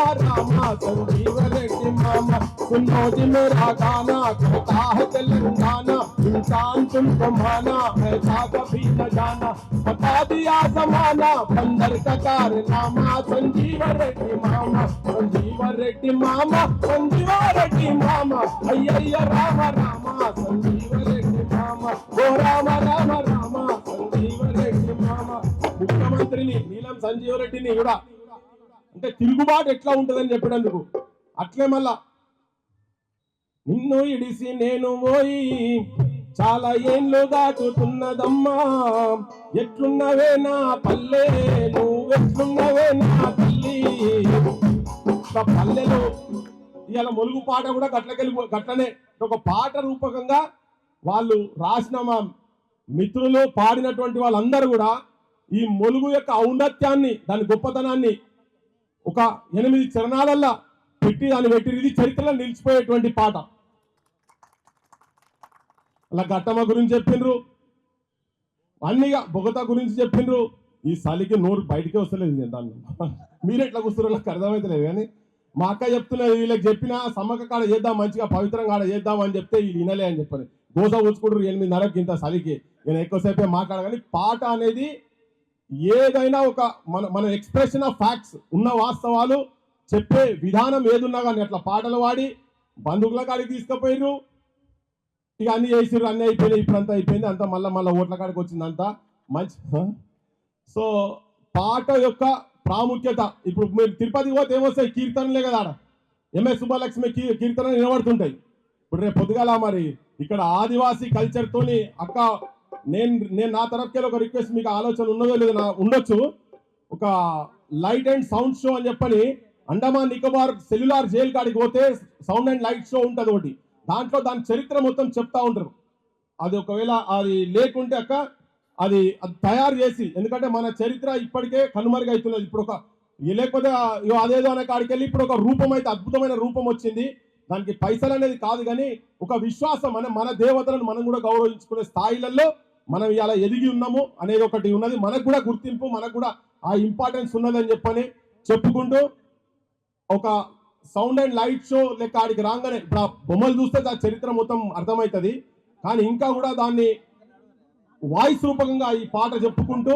సంజీవరెడ్డి మామ सुनोजी मेरा गाना कहता है तेलंगाना इंसान तुमको माना ऐसा कभी न जाना बता दिया जमाना बंदर का कारनामा संजीवरेड्डी मामा अय्यయ్య రామ సంజీవరెడ్డి మామ ఓ రామ సంజీవరెడ్డి మామ. ముఖ్యమంత్రిని నీలం సంజీవరెడ్డిని కూడా అంటే తిరుగుబాటు ఎట్లా ఉంటుందని చెప్పేందుకు అట్లే మళ్ళా నిన్ను ఇడిసి నేను పోయి చాలా ఏళ్ళు దాటుతున్నదమ్మా ఎట్లున్నవే నా పల్లె నువ్వెట్లున్నవే నా తల్లి. పల్లెలో ఇవాళ మొలుగు పాట కూడా గట్లనే ఒక పాట రూపకంగా వాళ్ళు రాసిన మా మిత్రులు పాడినటువంటి వాళ్ళందరూ కూడా ఈ మొలుగు యొక్క ఔన్నత్యాన్ని దాని గొప్పతనాన్ని ఒక 8 చరణాలల్లా దాన్ని పెట్టి ఇది చరిత్రలో నిలిచిపోయేటువంటి పాట. అలా గట్టమ్మ గురించి చెప్పిండ్రు, అన్నిగా బొగత గురించి చెప్పిండ్రు. ఈ చలికి నోరు బయటికే వస్తలేదు. దాన్ని మీరు ఎట్లా కూర్చున్నారో నాకు అర్థమైతలేదు. కానీ మా అక్క చెప్తున్నది వీళ్ళకి చెప్పిన సమ్మక్క కాడ చేద్దాం మంచిగా పవిత్రంగా కాడ చేద్దాం అని చెప్తే వీళ్ళు వినలే అని చెప్పని గోస ఊచుకుంటారు 8:30కి ఇంత చలికి. నేను ఎక్కువసేపే మాట్లాడగాని పాట అనేది ఏదైనా ఒక మన ఎక్స్ప్రెషన్ ఆఫ్ ఫ్యాక్ట్స్ ఉన్న వాస్తవాలు చెప్పే విధానం ఏదున్నా కానీ అట్లా పాటలు పాడి బంధువుల కాడికి తీసుకుపోయారు. ఇక అన్ని చేసిర్రు, అన్నీ అయిపోయినాయి. ఇప్పుడంతా అయిపోయింది అంతా మళ్ళీ ఓట్ల కాడికి వచ్చింది అంతా మంచి. సో పాట యొక్క ప్రాముఖ్యత ఇప్పుడు మీరు తిరుపతికి పోతే ఏమొస్తాయి కీర్తనలే కదా. ఆడ ఎంఎస్ సుబ్బలక్ష్మి కీర్తనలు నిలబడుతుంటాయి. ఇప్పుడు రేపు పొద్దుగాల మరి ఇక్కడ ఆదివాసీ కల్చర్తోని అక్క నేను నా తరఫుకెళ్ళి ఒక రిక్వెస్ట్, మీకు ఆలోచన ఉన్నదో లేదో ఉండొచ్చు, ఒక లైట్ అండ్ సౌండ్ షో అని చెప్పని అండమాన్ నికోబార్ సెల్యులార్ జైల్ కాడికి పోతే సౌండ్ అండ్ లైట్ షో ఉంటుంది ఒకటి. దాంట్లో దాని చరిత్ర మొత్తం చెప్తా ఉంటారు. అది ఒకవేళ అది లేకుంటే అక్క అది తయారు చేసి, ఎందుకంటే మన చరిత్ర ఇప్పటికే కనుమరుగైతున్నది. ఇప్పుడు లేకపోతే అదేదో అనే కాడికి వెళ్ళి ఇప్పుడు ఒక రూపం అయితే అద్భుతమైన రూపం వచ్చింది. దానికి పైసలు అనేది కాదు కానీ ఒక విశ్వాసం మన దేవతలను మనం కూడా గౌరవించుకునే స్థాయిలలో మనం ఇలా ఎదిగి ఉన్నాము అనేది ఒకటి ఉన్నది. మనకు కూడా గుర్తింపు, మనకు కూడా ఆ ఇంపార్టెన్స్ ఉన్నదని చెప్పని చెప్పుకుంటూ ఒక సౌండ్ అండ్ లైట్ షో లెక్క ఆడికి రాగానే ఇప్పుడు ఆ బొమ్మలు చూస్తే ఆ చరిత్ర మొత్తం అర్థమవుతుంది. కానీ ఇంకా కూడా దాన్ని వాయిస్ రూపకంగా ఈ పాట చెప్పుకుంటూ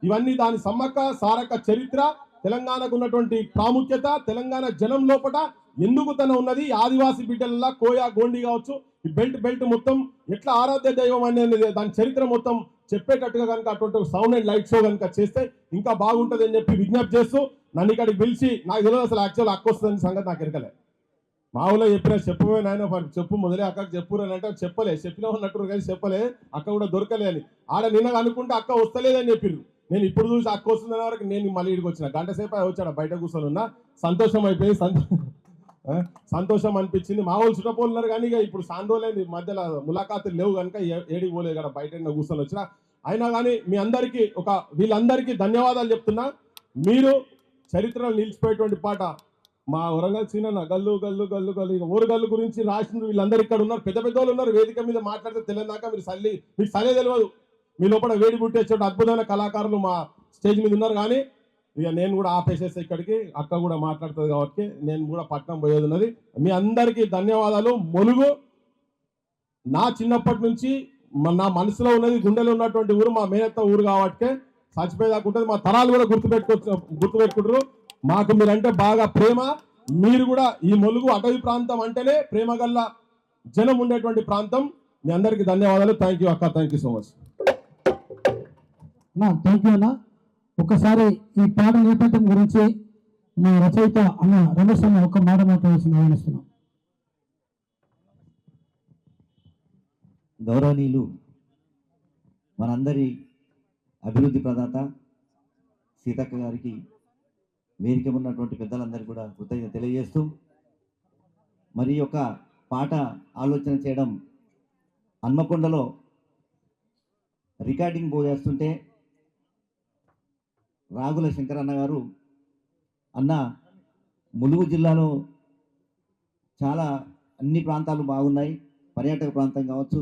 ఇవన్నీ దాని సమ్మక్క సారక్క చరిత్ర, తెలంగాణకు ఉన్నటువంటి ప్రాముఖ్యత, తెలంగాణ జనం లోపల ఎందుకు తన ఉన్నది, ఆదివాసి బిడ్డలలా కోయా గోండి కావచ్చు, ఈ బెల్ట్ మొత్తం ఎట్లా ఆరాధ్య దైవం అనేది దాని చరిత్ర మొత్తం చెప్పేటట్టుగా కనుక అటువంటి సౌండ్ అండ్ లైట్ షో కనుక చేస్తే ఇంకా బాగుంటుంది అని చెప్పి విజ్ఞప్తి చేస్తూ నన్ను ఇక్కడికి పిలిచి, నాకు తెలియదు అసలు యాక్చువల్ అక్క వస్తుందని సంగతి నాకు ఎరకలే. మా ఊళ్ళో చెప్పినా చెప్పవే నాయన చెప్పు మొదలే అక్కకి చెప్పురు అని అంటే చెప్పలే, చెప్పినా ఉన్నట్టు కానీ చెప్పలే, అక్క కూడా దొరకలే అని. ఆడ నిన్న అనుకుంటే అక్క వస్తలేదని చెప్పిర్రు. నేను ఇప్పుడు చూసి అక్క వస్తుందనే వరకు నేను మళ్ళీ ఇక్కడికి వచ్చిన, గంట సేపు వచ్చాడు బయట కూర్చొని ఉన్నా. సంతోషం అయిపోయి సంతోషం అనిపించింది. మా వాళ్ళు చుట్టపోలు ఉన్నారు కానీ ఇక ఇప్పుడు సాందోలేని మధ్యలో ములాఖాతులు లేవు కనుక ఏడికి పోలేదు కదా, బయట కూర్చొని వచ్చిన. అయినా కానీ మీ అందరికీ వీళ్ళందరికీ ధన్యవాదాలు చెప్తున్నా. మీరు చరిత్రలో నిలిచిపోయేటువంటి పాట మా వరంగల్ సీనన్న గల్లు గల్లు గల్లు గల్లు, ఇక ఊరుగల్లు గురించి రాసిన వీళ్ళందరూ ఇక్కడ ఉన్నారు, పెద్ద వాళ్ళు ఉన్నారు. వేదిక మీద మాట్లాడితే తెలియదాకా మీకు సలే తెలియదు. మీ లోపల వేడి పుట్టేటువంటి అద్భుతమైన కళాకారులు మా స్టేజ్ మీద ఉన్నారు. కానీ ఇక నేను కూడా ఆపేసేసి ఇక్కడికి, అక్క కూడా మాట్లాడుతుంది కాబట్టి నేను కూడా పట్నం పోయేది ఉన్నది. మీ అందరికీ ధన్యవాదాలు. ములుగు నా చిన్నప్పటి నుంచి నా మనసులో ఉన్నది, గుండెలో ఉన్నటువంటి ఊరు, మా మేనత్త ఊరు కాబట్టి చచ్చిపోయేదాకా ఉంటుంది. మా తరాలు కూడా గుర్తుపెట్టుకుంటారు. మాకు మీరంటే బాగా ప్రేమ. మీరు కూడా ఈ ములుగు అటవీ ప్రాంతం అంటేనే ప్రేమ గల్ల జనం ఉండేటువంటి ప్రాంతం. మీ అందరికీ ధన్యవాదాలు. థ్యాంక్ యూ అక్క, thank you so much. Thank you అన్న. ఒకసారి ఈ పాట నేపథ్యం గురించి మా రచయిత అన్న రమేష్ అన్న ఒక మాట మాట్లాడాల్సింది ఆహ్వానిస్తున్నాం. గౌరవనీయులు మనందరి అభివృద్ధి ప్రదాత సీతక్క గారికి, వేదిక ఉన్నటువంటి పెద్దలందరికీ కూడా కృతజ్ఞత తెలియజేస్తూ, మరి యొక్క పాట ఆలోచన చేయడం హన్మకొండలో రికార్డింగ్ చేస్తుంటే రాగుల శంకరన్న గారు, అన్న ములుగు జిల్లాలో చాలా అన్ని ప్రాంతాలు బాగున్నాయి, పర్యాటక ప్రాంతం కావచ్చు,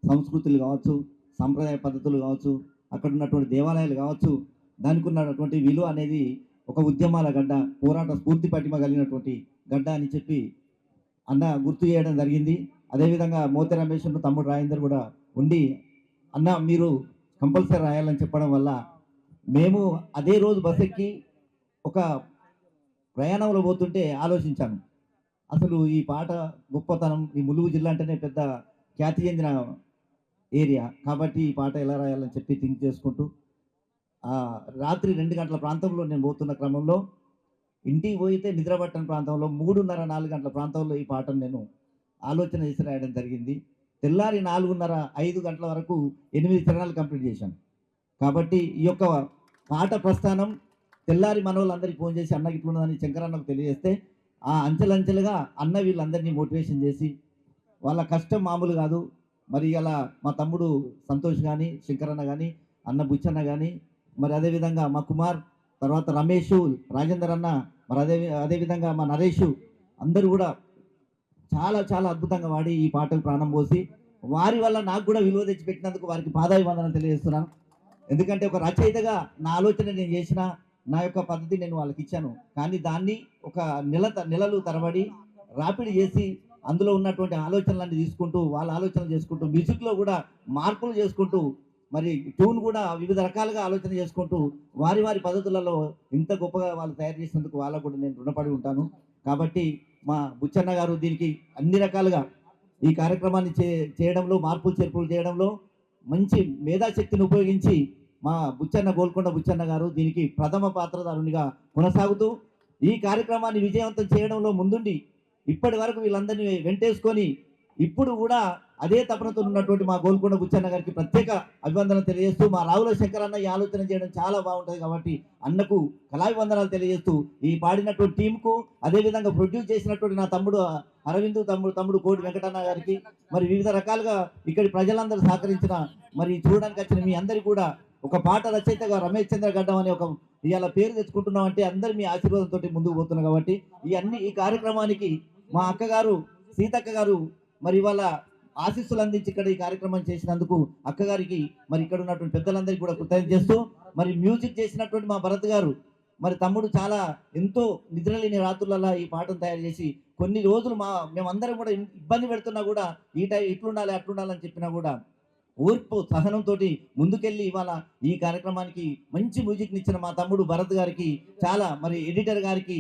సంస్కృతులు కావచ్చు, సాంప్రదాయ పద్ధతులు కావచ్చు, అక్కడ ఉన్నటువంటి దేవాలయాలు కావచ్చు, దానికి ఉన్నటువంటి విలువ అనేది ఒక ఉద్యమాల గడ్డ, పోరాట స్ఫూర్తి పటిమ కలిగినటువంటి గడ్డ అని చెప్పి అన్న గుర్తు చేయడం జరిగింది. అదేవిధంగా మోతి రమేష్ తమ్ముడు రాజేందర్ కూడా ఉండి, అన్న మీరు కంపల్సరీ రాయాలని చెప్పడం వల్ల మేము అదే రోజు బస్ ఎక్కి ఒక ప్రయాణంలో పోతుంటే ఆలోచించాను, అసలు ఈ పాట గొప్పతనం, ఈ ములుగు జిల్లా అంటేనే పెద్ద ఖ్యాతి చెందిన ఏరియా కాబట్టి ఈ పాట ఎలా రాయాలని చెప్పి థింక్ చేసుకుంటూ రాత్రి 2 గంటల ప్రాంతంలో నేను పోతున్న క్రమంలో, ఇంటికి పోయితే నిద్రపట్టని ప్రాంతంలో 3:30-4 గంటల ప్రాంతంలో ఈ పాటను నేను ఆలోచన చేసి రాయడం జరిగింది. తెల్లారి 4:30-5 గంటల వరకు 8 చరణాలు కంప్లీట్ చేశాను. కాబట్టి ఈ యొక్క పాట ప్రస్థానం తెల్లారి మనోళ్ళందరికీ ఫోన్ చేసి అన్నకి ఇట్లున్నదని శంకరన్నకు తెలియజేస్తే, ఆ అంచెలంచెలుగా అన్న వీళ్ళందరినీ మోటివేషన్ చేసి, వాళ్ళ కష్టం మామూలు కాదు. మరి ఇలా మా తమ్ముడు సంతోష్ కానీ, శంకరన్న కానీ, అన్న బుచ్చన్న కానీ, మరి అదేవిధంగా మా కుమార్, తర్వాత రమేష్, రాజేందర్ అన్న, మరి అదేవిధంగా మా నరేష్, అందరూ కూడా చాలా చాలా అద్భుతంగా వాడి ఈ పాటకు ప్రాణం పోసి, వారి వల్ల నాకు కూడా విలువ తెచ్చిపెట్టినందుకు వారికి పాదాభివందనం తెలియజేస్తున్నాను. ఎందుకంటే ఒక రచయితగా నా ఆలోచన నేను చేసిన, నా యొక్క పద్ధతి నేను వాళ్ళకి ఇచ్చాను. కానీ దాన్ని ఒక నెలలు తరబడి రాపిడి చేసి అందులో ఉన్నటువంటి ఆలోచనలన్నీ తీసుకుంటూ, వాళ్ళ ఆలోచనలు చేసుకుంటూ, మ్యూజిక్లో కూడా మార్పులు చేసుకుంటూ, మరి ట్యూన్ కూడా వివిధ రకాలుగా ఆలోచన చేసుకుంటూ, వారి పద్ధతులలో ఇంత గొప్పగా వాళ్ళు తయారు చేసినందుకు వాళ్ళకు కూడా నేను రుణపడి ఉంటాను. కాబట్టి మా బుచ్చన్న గారు దీనికి అన్ని రకాలుగా ఈ కార్యక్రమాన్ని చేయడంలో, మార్పులు చేర్పులు చేయడంలో మంచి మేధాశక్తిని ఉపయోగించి మా గోల్కొండ బుచ్చన్న గారు దీనికి ప్రథమ పాత్రధారునిగా కొనసాగుతూ ఈ కార్యక్రమాన్ని విజయవంతం చేయడంలో ముందుండి ఇప్పటి వరకు వీళ్ళందరినీ వెంటేసుకొని ఇప్పుడు కూడా అదే తపనతో ఉన్నటువంటి మా గోల్కొండ బుచ్చన్న గారికి ప్రత్యేక అభివందనలు తెలియజేస్తూ, మా రావుల శంకరన్న ఈ ఆలోచన చేయడం చాలా బాగుంటుంది కాబట్టి అన్నకు కళాభివందనాలు తెలియజేస్తూ, ఈ పాడినటువంటి టీంకు, అదేవిధంగా ప్రొడ్యూస్ చేసినటువంటి నా తమ్ముడు అరవింద్, తమ్ముడు కోటి వెంకటన్న గారికి, మరి వివిధ రకాలుగా ఇక్కడి ప్రజలందరూ సహకరించిన, మరి చూడడానికి వచ్చిన మీ అందరికీ కూడా ఒక పాట రచయితగా రమేష్ చంద్ర గడ్డం అనే ఒక ఇవాళ పేరు తెచ్చుకుంటున్నాం అంటే అందరు మీ ఆశీర్వాదంతో ముందుకు పోతున్నాం. కాబట్టి ఈ కార్యక్రమానికి మా అక్కగారు సీతక్క గారు మరి ఇవాళ ఆశీస్సులు అందించి ఇక్కడ ఈ కార్యక్రమం చేసినందుకు అక్కగారికి, మరి ఇక్కడ ఉన్నటువంటి పెద్దలందరికీ కూడా కృతజ్ఞత చేస్తూ, మరి మ్యూజిక్ చేసినటువంటి మా భరత్ గారు, మరి తమ్ముడు చాలా ఎంతో నిద్రలేని రాత్రులలో ఈ పాటను తయారు చేసి కొన్ని రోజులు మేమందరం కూడా ఇబ్బంది పెడుతున్నా కూడా ఇట్లుండాలి అట్లుండాలని చెప్పినా కూడా ఓర్పు సహనంతో ముందుకెళ్ళి ఇవాళ ఈ కార్యక్రమానికి మంచి మ్యూజిక్ని ఇచ్చిన మా తమ్ముడు భరత్ గారికి, చాలా మరి ఎడిటర్ గారికి,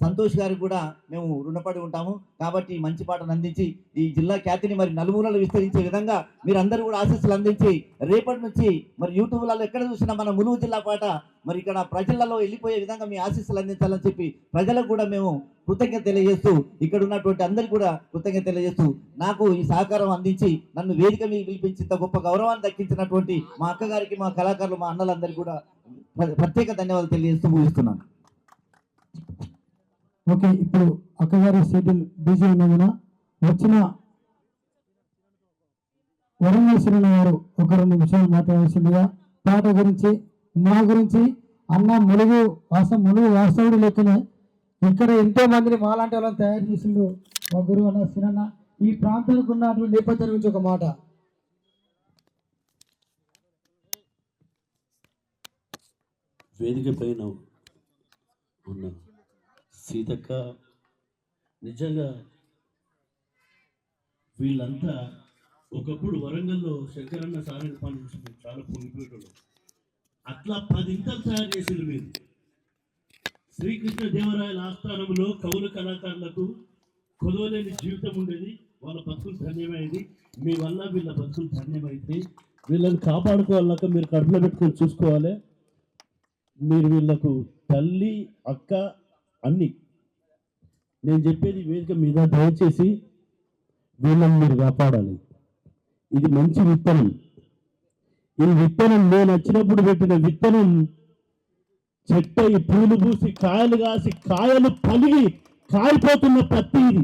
సంతోష్ గారికి కూడా మేము రుణపడి ఉంటాము. కాబట్టి మంచి పాటను అందించి ఈ జిల్లా ఖ్యాతిని మరి నలుమూలలు విస్తరించే విధంగా మీరు అందరూ కూడా ఆశీస్సులు అందించి రేపటి నుంచి మరి యూట్యూబ్లలో ఎక్కడ చూసినా మన ములుగు జిల్లా పాట మరి ఇక్కడ ప్రజలలో వెళ్ళిపోయే విధంగా మీ ఆశీస్సులు అందించాలని చెప్పి ప్రజలకు కూడా మేము కృతజ్ఞత తెలియజేస్తూ, ఇక్కడ ఉన్నటువంటి అందరికీ కూడా కృతజ్ఞత తెలియజేస్తూ, నాకు ఈ సహకారం అందించి నన్ను వేదిక మీద పిలిపించి ఇంత గొప్ప గౌరవాన్ని దక్కించినటువంటి మా అక్కగారికి, మా కళాకారులు, మా అన్నలందరికీ కూడా ప్రత్యేక ధన్యవాదాలు తెలియజేస్తూ ముగిస్తున్నాను. ఓకే, ఇప్పుడు అక్కగారి షెడ్యూల్ బిజీ ఉన్నందున వచ్చిన వరంగల్ శ్రీను గారు ఒక 2 నిమిషాలు మాట్లాడాల్సిందిగా పాట గురించి, మా గురించి, అన్న ములుగు వాస్తవుడి లెక్కనే ఇక్కడ ఎంతో మందిని మాలాంటి వాళ్ళని తయారు చేసిండు మా గురువు అన్న సినన్న. ఈ ప్రాంతానికి ఉన్నటువంటి నేపథ్యం గురించి ఒక మాట. వేదిక పైన ఉన్న సీతక్క, నిజంగా వీళ్ళంతా ఒకప్పుడు వరంగల్లో శంకరన్న సారంగ పని చూసి చాలా పొంగిపోయేటోళ్ళు. అట్లా 10 ఇంతలు తయారు చేసింది మీరు. శ్రీకృష్ణ దేవరాయల ఆస్థానంలో కవుల కళాకారులకు కొదవలేని జీవితం ఉండేది. వాళ్ళ బతుకులు ధన్యమైంది. మీ వల్ల వీళ్ళ బతుకులు ధన్యమైతే వీళ్ళని కాపాడుకోవాలక మీరు కడుపులో పెట్టుకొని చూసుకోవాలి. మీరు వీళ్ళకు తల్లి, అక్క అన్ని. నేను చెప్పేది వేదిక మీద దయచేసి వీళ్ళని మీరు కాపాడాలి. ఇది మంచి విత్తనం. ఈ విత్తనం నేను వచ్చినప్పుడు పెట్టిన విత్తనం చెట్టై పూలు పూసి కాయలు కాసి కాయలు పలిగి కాలిపోతున్న పత్తి ఇది.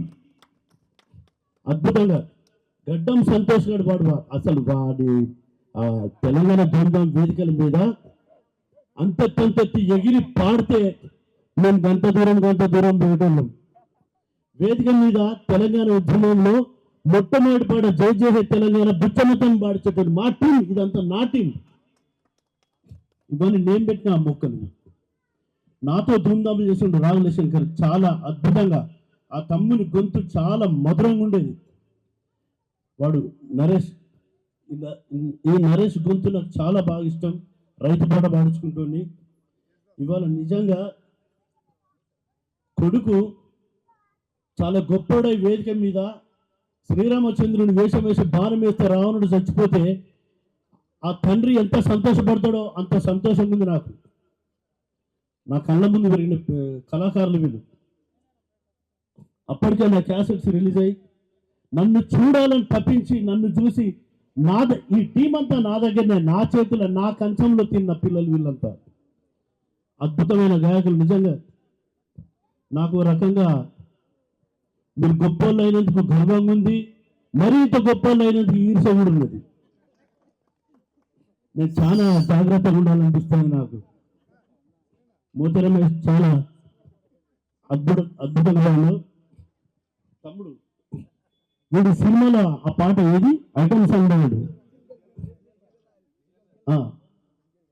అద్భుతంగా గడ్డం సంతోష్ గారు వాడు అసలు వాడి తెలంగాణ ధూమ్ధాం వేదికల మీద అంతెత్తి ఎగిరి పాడితే మేము గంట దూరం పోయేటోళ్ళం. వేదిక మీద తెలంగాణ ఉద్యమంలో మొట్టమొదటి పాట జై జై హే తెలంగాణ బుచ్చమతం పాడిచేటోడు మా టీం. ఇదంతా నా టీం. ఇవన్నీ నేను పెట్టిన ఆ మొక్కలు నాతో ధూమ్ధాములు చేసిండు రాఘుల శంకర్. చాలా అద్భుతంగా ఆ తమ్ముని గొంతు చాలా మధురంగా ఉండేది. వాడు నరేష్, ఈ నరేష్ గొంతు నాకు చాలా బాగా ఇష్టం. రైతు పాట పాడించుకుంటుంది. ఇవాళ నిజంగా కొడుకు చాలా గొప్పడై వేదిక మీద శ్రీరామచంద్రుని వేషం వేసి బాణం వేస్తే రావణుడు చచ్చిపోతే ఆ తండ్రి ఎంత సంతోషపడతాడో అంత సంతోషం ఉంది నాకు. నా కళ్ళ ముందు పెరిగిన కళాకారులు వీళ్ళు. అప్పటికే నా క్యాసెట్స్ రిలీజ్ అయ్యి నన్ను చూడాలని తప్పించి నన్ను చూసి ఈ టీం అంతా నా దగ్గరనే, నా చేతిలో, నా కంచంలో తిన్న పిల్లలు వీళ్ళంతా. అద్భుతమైన గాయకులు. నిజంగా నాకు రకంగా మీరు గొప్పలు అయినందుకు గర్వంగా ఉంది. మరింత గొప్పలు అయినందుకు ఈర్ష్య కూడా ఉన్నది. నేను చాలా జాగ్రత్తగా ఉండాలనిపిస్తుంది నాకు. మోతి రమేష్ చాలా అద్భుతంగా ఉన్నాడు. తమ్ముడు వీడి సినిమాలో ఆ పాట ఏది ఐటమ్ సాంగ్ అన్నాడు.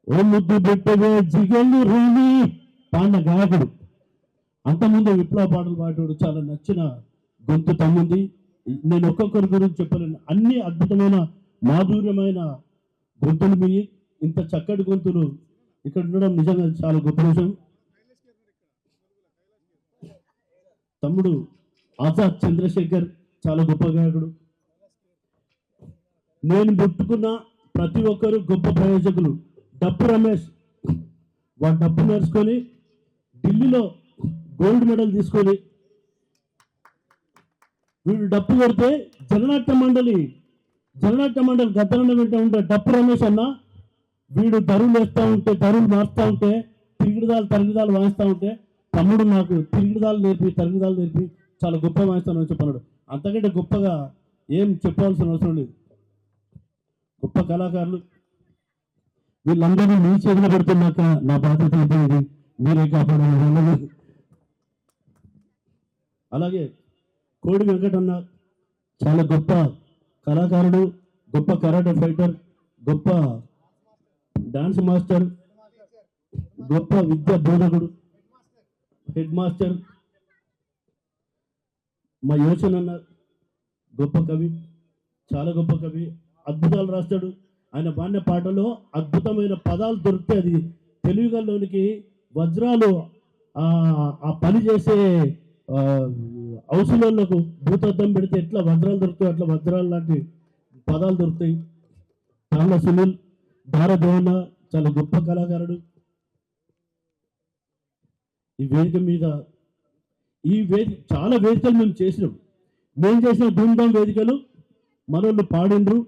ఓ ముద్దు పెట్టవే జిగలు రూమి పాడిన గాయకుడు. అంతకుముందు విప్లవ పాటలు పాడాడు. చాలా నచ్చిన గొంతు తమ్ముంది. నేను ఒక్కొక్కరి గురించి చెప్పలేను. అన్ని అద్భుతమైన మాధుర్యమైన గొంతులు మీ. ఇంత చక్కటి గొంతులు ఇక్కడ ఉండడం నిజంగా చాలా గొప్ప విషయం. తమ్ముడు ఆజాద్ చంద్రశేఖర్ చాలా గొప్ప గాయకుడు. నేను ముట్టుకున్న ప్రతి ఒక్కరు గొప్ప ప్రయోజకులు. డప్పు రమేష్ వాడు డప్పు నేర్చుకొని ఢిల్లీలో గోల్డ్ మెడల్ తీసుకొని వీడు డప్పు కొడితే జననాట్య మండలి గద్దరన్న వింటూ ఉంటే డప్పు రమేష్ అన్న వీడు దరువులు వేస్తూ ఉంటే, దరువులు మార్చుతూ ఉంటే, తరిగిదాలు వాయిస్తూ ఉంటే తమ్ముడు నాకు తరిగిదాలు నేర్పి చాలా గొప్ప వాయిస్తానని చెప్పన్నాడు. అంతకంటే గొప్పగా ఏం చెప్పాల్సిన అవసరం లేదు. గొప్ప కళాకారులు వీళ్ళందరినీ మీ చేతిలో పెడుతున్నాక నా బాధ్యత అయితే ఇది. మీరే కాపాడాలి. అలాగే కోడి వెంకటన్న చాలా గొప్ప కళాకారుడు, గొప్ప కరాటే ఫైటర్, గొప్ప డాన్స్ మాస్టర్, గొప్ప విద్యా బోధకుడు, హెడ్ మాస్టర్. మా యోచన అన్న గొప్ప కవి, చాలా గొప్ప కవి. అద్భుతాలు రాస్తాడు. ఆయన పాడిన పాటలో అద్భుతమైన పదాలు దొరికితే అది తెలుగులోనికి వజ్రాలు ఆ పని చేసే ఔషధాలకు భూతద్దం పెడితే ఎట్లా వజ్రాలు దొరుకుతాయి అట్లా వజ్రాలు లాంటి పదాలు దొరుకుతాయి. చాలా సునీల్ భారదేవన్న చాలా గొప్ప కళాకారుడు. ఈ వేదిక మీద చాలా వేదికలు మేము చేసినాం. మేము చేసిన ధూమ్ధామ్ వేదికలు మనోళ్ళు పాడిండ్రు,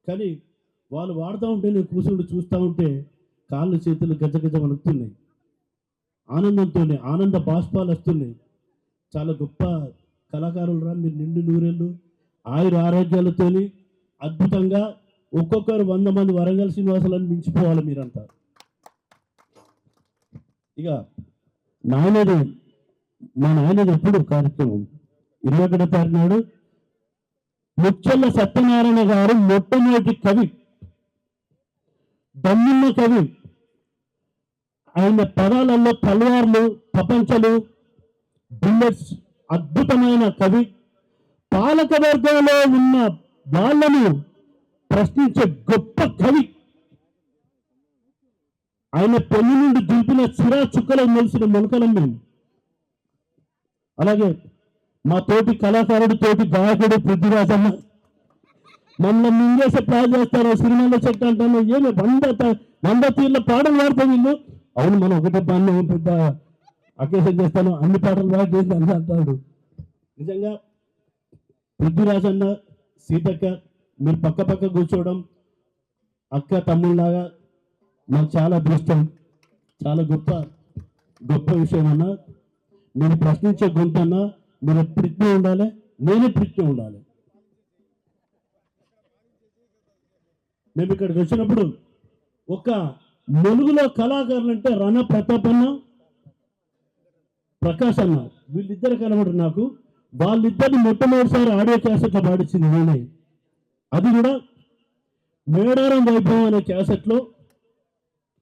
కానీ వాళ్ళు వాడుతూ ఉంటే నేను కూర్చుంటూ చూస్తూ ఉంటే కాళ్ళు చేతులు గజగజ వణుకుతున్నాయి. ఆనందంతోనే ఆనంద బాష్పాలు వస్తున్నాయి. చాలా గొప్ప కళాకారులు రా మీరు, నిండు నూరేళ్ళు ఆయుర ఆరోగ్యాలతోని అద్భుతంగా ఒక్కొక్కరు 100 మంది వరంగల్ శ్రీనివాసులను మించిపోవాలి మీరంతా. ఇక మా నాయనది ఎప్పుడు కార్యక్రమం 21వ తారీఖు నాడు ముచ్చెల్ల సత్యనారాయణ గారు మొట్టమొదటి కవి, దమ్మున్న కవి. ఆయన పదాలలో తల్వార్లు, ప్రపంచలు, బుల్లెట్స్, అద్భుతమైన కవి. పాలక వర్గంలో ఉన్న వాళ్ళను ప్రశ్నించే గొప్ప కవి. ఆయన పెళ్లి నుండి దింపిన చిరా చుక్కలకు మెలిసిన మొలకలం మేము. అలాగే మా తోటి కళాకారుడు, తోటి గాయకుడు పృథ్వీరాజన్న మమ్మల్ని మింగేసే ప్లాన్ చేస్తారు. సినిమాలో చెట్టు అంటాను, ఏమి 100 తీర్ల పాటలు పాడతాం వీళ్ళు. అవును, మనం ఒకటే పని పెద్ద అకేషన్ చేస్తాను, అన్ని పాటలు పాడేసి అని అంటాడు. నిజంగా పృథ్వీరాజన్న, సీతక్క మీరు పక్క కూర్చోవడం అక్క తమ్ముళ్ళలాగా నాకు చాలా అదృష్టం. చాలా గొప్ప విషయం అన్న. మీరు ప్రశ్నించే గొంతు అన్న, మీరు ఎప్పుడు ఉండాలి, నేనే ప్రశ్న ఉండాలి. మేము ఇక్కడికి వచ్చినప్పుడు ఒక ములుగులో కళాకారులు అంటే రణ ప్రతాప్ అన్న, ప్రకాష్ అన్న, వీళ్ళిద్దరు కనబడరు నాకు. వాళ్ళిద్దరిని మొట్టమొదటిసారి ఆడియో క్యాసెట్లో పాడించింది నేనే. అది కూడా మేడారం వైభవం అనే క్యాసెట్లో,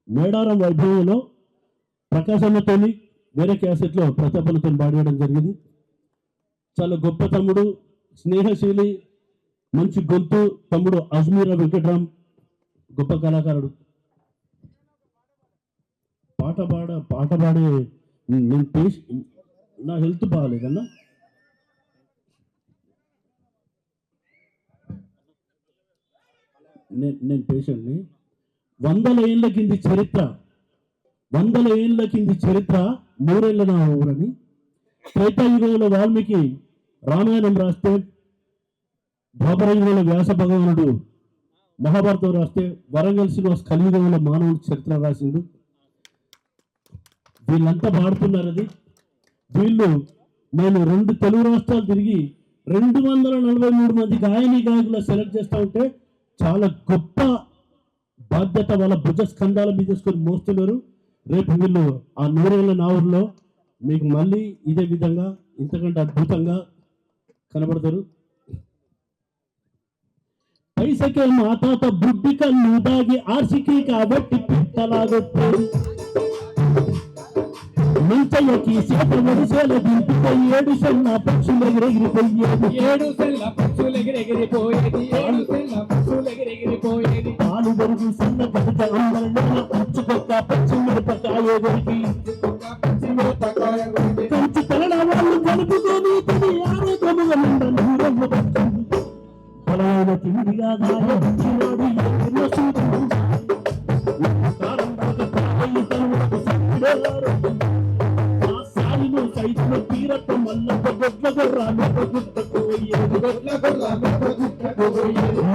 మేడారం వైభవంలో ప్రకాష్ అన్నతోని వేరే క్యాసెట్లో ప్రతాప్ అన్నతో పాడేయడం జరిగింది. చాలా గొప్ప తమ్ముడు, స్నేహశీలి, మంచి గొంతు తమ్ముడు అజ్మీర వెంకట్రామ్, గొప్ప కళాకారుడు. పాట పాడే నేను నా హెల్త్ బాగాలేదన్నా. నేను పేషెంట్ని. 100 ఏళ్ళ కింది చరిత్ర 100 ఏళ్ళ నా ఊరని. త్రేతాయుగంలో వాల్మీకి రామాయణం రాస్తే, ద్వాపరయుగంలో వ్యాస భగవానుడు మహాభారతం రాస్తే, వరంగల్ శ్రీనివాస్ కలియుగంలో మానవుడి చరిత్ర రాసిండు. వీళ్ళంతా పాడుతున్నారు. అది వీళ్ళు నేను 2 తెలుగు రాష్ట్రాలు తిరిగి 243 మంది గాయకుల సెలెక్ట్ చేస్తూ ఉంటే చాలా గొప్ప బాధ్యత వాళ్ళ భుజ స్కంధాల మీద తీసుకొని మోస్తున్నారు. రేపు వీళ్ళు ఆ 100 ఏళ్ళ నా ఊరిలో మీకు మళ్ళీ ఇదే విధంగా ఇంతకంటే అద్భుతంగా కనబడతారు. పైసకే మా తాత బుడ్డి కళ్ళు దాగి ఆర్సికి కాబట్టి పిట్టలాగొట్టారు. మంచయ్యకి చేత వడిసేల దింపిపోయి 7 సెల్ల పక్షులు ఎగిరెగిరిపోయేది. పాలు దొరికి సన్న గడ్డ పంచుకొక్క పచ్చి మిరపకాయ దొరికి కంచి తలన వాళ్ళు కలుపుకొని తిని ఆరోగ్యముగా నూరమ్మ పడుతుంది. బలమైన తిండిగా సైతులు తీరత మల్లక గొడ్ల గొర్రాలు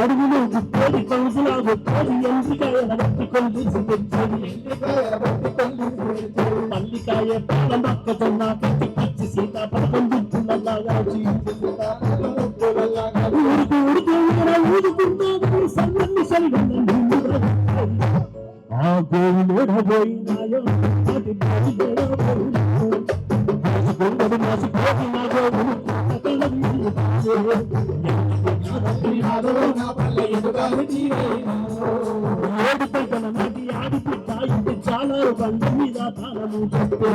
అడుగులు గుప్పేది కౌసులా గొప్పది ఎంపికాయల బట్టి కొలిసి తెచ్చేది. పల్లికాయ పాల మొక్కజొన్న కట్టి పచ్చి సీతాఫలం దుప్పులలాగా ఊరుకున్నాడు సన్నన్ని సరిగన్న ఆ గోవులు ఎడబోయినాయో అది మాసిపోయి నా గోవులు ఏడు పెద్దల నది ఆడిపిట్ట ఇంటి చాలా బండ మీద తాళము చెప్పే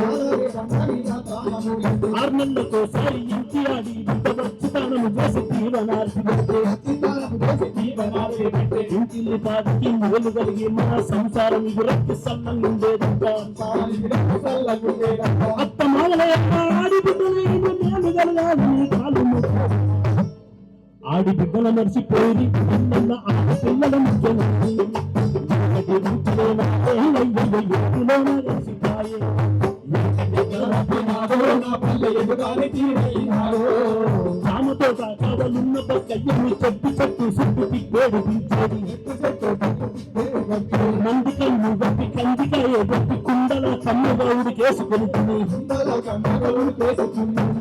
6 నెలలకోసారి ఇంటి ఆడి బిడ్డ వచ్చి తాళము చేసి తీరనార్చి ఇంటిల్లి పాటికి మొదలు కలిగి మన సంసారం గురక్కి సల్లంగుండేదంతా అత్త మామలయ్య ఆడి బిడ్డలైన మేలు కలగాలి కాలు ఆడి బిడ్డల మర్చిపోయి పిల్లల ఆడి పిల్లల ముఖ్యమంత్రి రామతో కావలున్న పక్కయ్యను చెప్పు చెప్పు సుట్టుకి పేడిపించేది మంది కన్ను గట్టి కందికాయ గట్టి కుండల కన్నుగౌడు కేసుకొని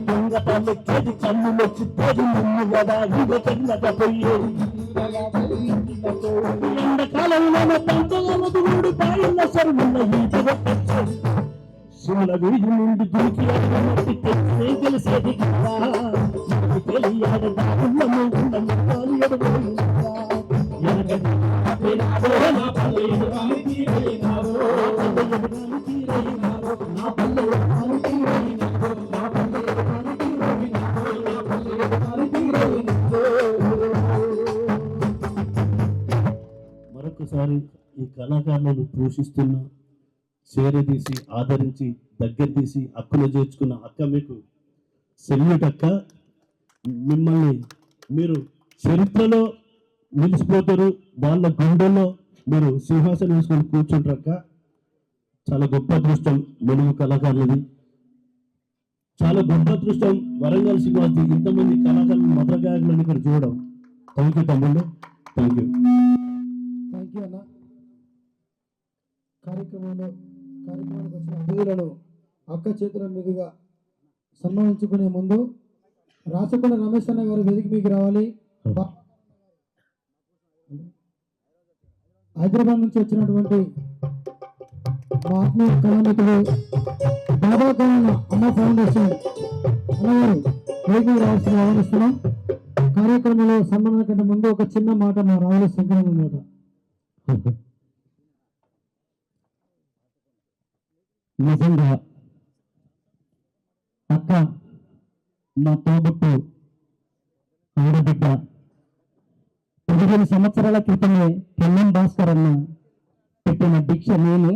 దొంగతల్లెక్కేది కన్నులో చిట్టేది నన్ను కదా ఇగ కిందట పోయేది ఎండకాలంలో తంతగమదుడు పాయిన సరువున్న ఈత వచ్చేది శివుల వీధి నుండి దూకి మట్టి తెచ్చే తెలిసేది కదా తెలియాడ దారుణము ఉన్న ముఖాలు ఎడబోయిందా మరొకసారి ఈ కళాకారులను పోషిస్తున్న చేరదీసి ఆదరించి దగ్గర తీసి అక్కులో చేర్చుకున్న అక్క మీకు సెల్యూట్ అక్క. మిమ్మల్ని మీరు చరిత్రలో నిలిచిపోతారు, వాళ్ళ గుండెల్లో మీరు సింహాసనం వేసుకొని కూర్చుంటారు అక్క. చాలా గొప్ప అదృష్టం తెలుగు కళాకారులది, చాలా గొప్ప అదృష్టం వరంగల్ సింహాసి ఇంతమంది కళాకారులు మధుర గాయకులను ఇక్కడ చూడడం. థ్యాంక్ యూ తమ్ముళ్ళు, థ్యాంక్ యూ. థ్యాంక్ యూ అన్న. కార్యక్రమానికి వచ్చిన అతిథులను అక్క చేతుల మీదుగా సన్మానించుకునే ముందు రాచకొండ రమేష్ అన్న గారు వేదిక మీకు రావాలి. హైదరాబాద్ నుంచి వచ్చినటువంటి మా ఆత్మీయ కళామిత్రులు బాబా కళ అమ్మ ఫౌండేషన్ అన్నగారు వేదిక రావాల్సిన ఆహ్వానిస్తున్నాం. కార్యక్రమంలో సన్మానం కంటే ముందు ఒక చిన్న మాట మా రావుల శంకరన్న మాట. నిజంగా అక్క నా తోబుట్టు ఆడబిడ్డ 15 సంవత్సరాల క్రితమే కెల్లం భాస్కర్ అన్న పెట్టిన దీక్ష నేను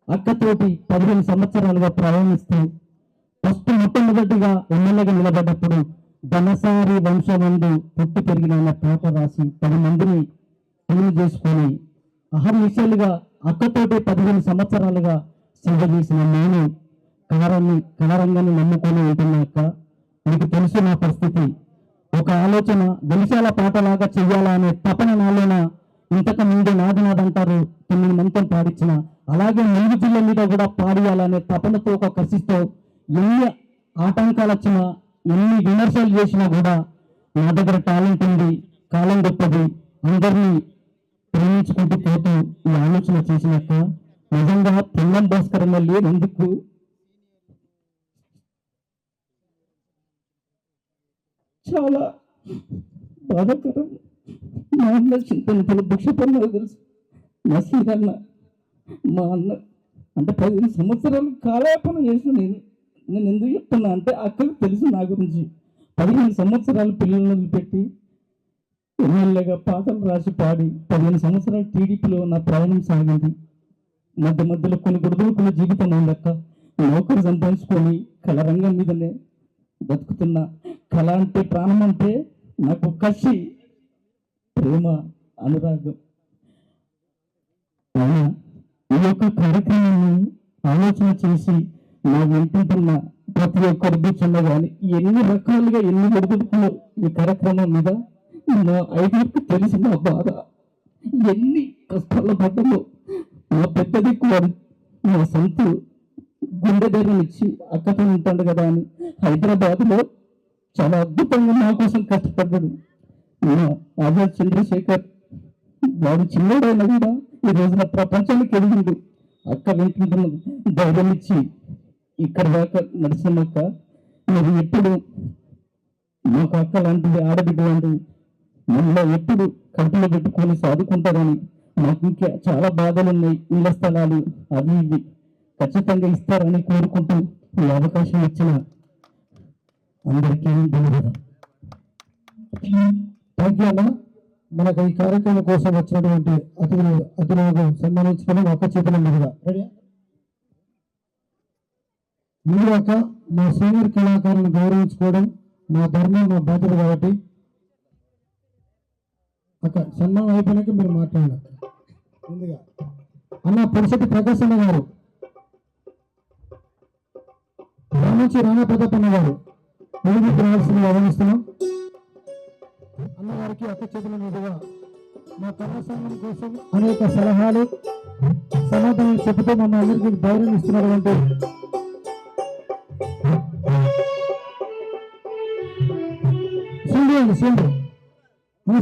అక్కతోటి 15 సంవత్సరాలుగా ప్రయాణిస్తూ ఫస్ట్ మొట్టమొదటిగా ఎమ్మెల్యేగా నిలబడ్డప్పుడు ధనసారి వంశమందు పుట్టి పెరిగిన పాట రాసి 10 మందిని పెళ్లి చేసుకొని అహర్నిశలుగా అక్కతోటి 15 సంవత్సరాలుగా సేవ చేసిన నేను కళారంగాన్ని నమ్ముకొని ఉంటున్నాక మీకు తెలుసు నా పరిస్థితి. ఒక ఆలోచన గెలిచాల పాటలాగా చెయ్యాలా అనే తపన నాలోన ఇంతకు ముందు నాదంటారు 9 మందితో పాడించిన, అలాగే ములుగు జిల్లా మీద కూడా పాడియాలనే తపనతో ఒక కసితో ఎన్ని ఆటంకాలు వచ్చినా ఎన్ని విమర్శలు చేసినా కూడా నా దగ్గర టాలెంట్ ఉంది, కాలం గొప్పది, అందరినీ ప్రేమించుకుంటూ పోతూ ఈ ఆలోచన చేసినాక నిజంగా కెల్లం భాస్కర్ అన్న లేనందుకు చాలా బాధాకరం. మా అన్న చింతన భిక్షపన్న తెలుసు, నసీర్ అన్న మా అన్న అంటే 15 సంవత్సరాలు కాలయాపన చేసిన నేను ఎందుకు చెప్తున్నా అంటే అక్కకు తెలుసు నా గురించి. 15 సంవత్సరాలు పిల్లలను పెట్టి ఎమ్మెల్యేగా పాటలు రాసి పాడి 15 సంవత్సరాలు టీడీపీలో నా ప్రయాణం సాగింది. మధ్యలో కొన్ని గొడవలు జీవితం ఉండక నౌకరు సంపాదించుకొని కళారంగం మీదనే బతుకుతున్నా. కళ అంటే ప్రాణం అంటే నాకు కసి, ప్రేమ, అనురాగం. ఈ యొక్క కార్యక్రమాన్ని ఆలోచన చేసి నా వింటున్న ప్రతి ఒక్కరు కూర్చున్నా కానీ ఎన్ని రకాలుగా ఎన్ని ఒడిదుడుకులు ఈ కార్యక్రమం మీద నా ఐదుగురికి తెలిసిన బాధ, ఎన్ని కష్టాల పడ్డలో నా పెద్ద దిక్కు నా సొంత గుండె ధైర్యం ఇచ్చి అక్కతో ఉంటాడు కదా అని హైదరాబాద్లో చాలా అద్భుతంగా నా కోసం కష్టపడ్డాడు ఆజాద్ చంద్రశేఖర్. వాడు చిన్నడైనా కూడా ఈ రోజున ప్రపంచానికి ఎదిగిండు. అక్క వింటుంటున్నది ధైర్యం ఇచ్చి ఇక్కడ దాకా నడిచినాక మీరు ఎప్పుడు మాకు అక్క లాంటిది, ఆడబిడ్డ లాంటిది, మనలో ఎప్పుడు కడుపులో పెట్టుకొని సాదుకుంటారని, మాకు ఇంకా చాలా బాధలు ఉన్నాయి, ఇళ్ల స్థలాలు అవి ఇవి ఖచ్చితంగా ఇస్తారని కోరుకుంటూ ఈ అవకాశం ఇచ్చిన అందరికీ ధన్యవాదాలు. థ్యాంక్ యూ అన్న. మనకు ఈ కార్యక్రమం కోసం వచ్చినటువంటి అతిథులకు సన్మానించుకుని ఒక్క చేతుల మీదుగా ముందుగాక మా సీనియర్ కళాకారులను గౌరవించుకోవడం మా ధర్మం, మా బాధ్యత కాబట్టి అక్క సన్మానం అయిపోయినాక మీరు మాట్లాడాలి. ముందుగా అన్న పొడిశెట్టి ప్రకాశన్న గారు, రామంచి రామప్రతాపన్న గారు వెలుగుకి రావాల్సిందిగా ఆహ్వానిస్తున్నాం. అన్నగారికి అక్క చేతుల మీదుగా మా కళాశాల కోసం అనేక సలహాలు సమాధానాలు చెబుతూ మమ్మల్ని అందరికీ ధైర్యం ఇస్తున్నటువంటి సింధు అండి,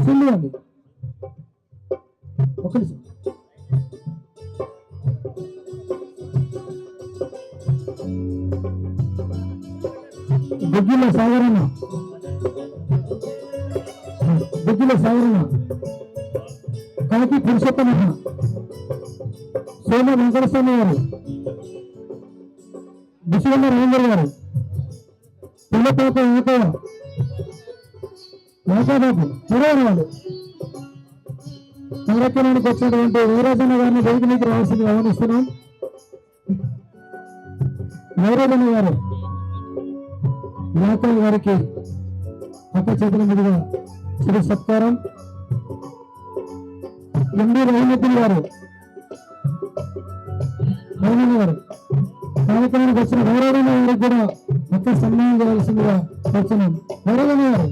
సింధు అండి ఒక నిమిషం. దుగ్గిల సాగరన్న, కాకి పురుషోత్తమన్న, సోమ వెంకటస్వామి గారు, బిశ్వన్న రవీంద్ర గారు, పిల్లపాక యాకాబాబు పురోగరాలు కార్యక్రమానికి వచ్చినటువంటి వీరాజన్న గారిని వేదికనికి రావాల్సింది ఆహ్వానిస్తున్నాం. వీరాజన్న గారు యాకల్ గారికి అక్క చేతుల మీదుగా చిరు సత్కారం. ఎండి రవినతులు గారు కార్యక్రమానికి వచ్చిన వీరాజన్న గారికి కూడా అక్క సన్మానం చేయాల్సిందిగా వచ్చినాం. వీరాజన్న గారు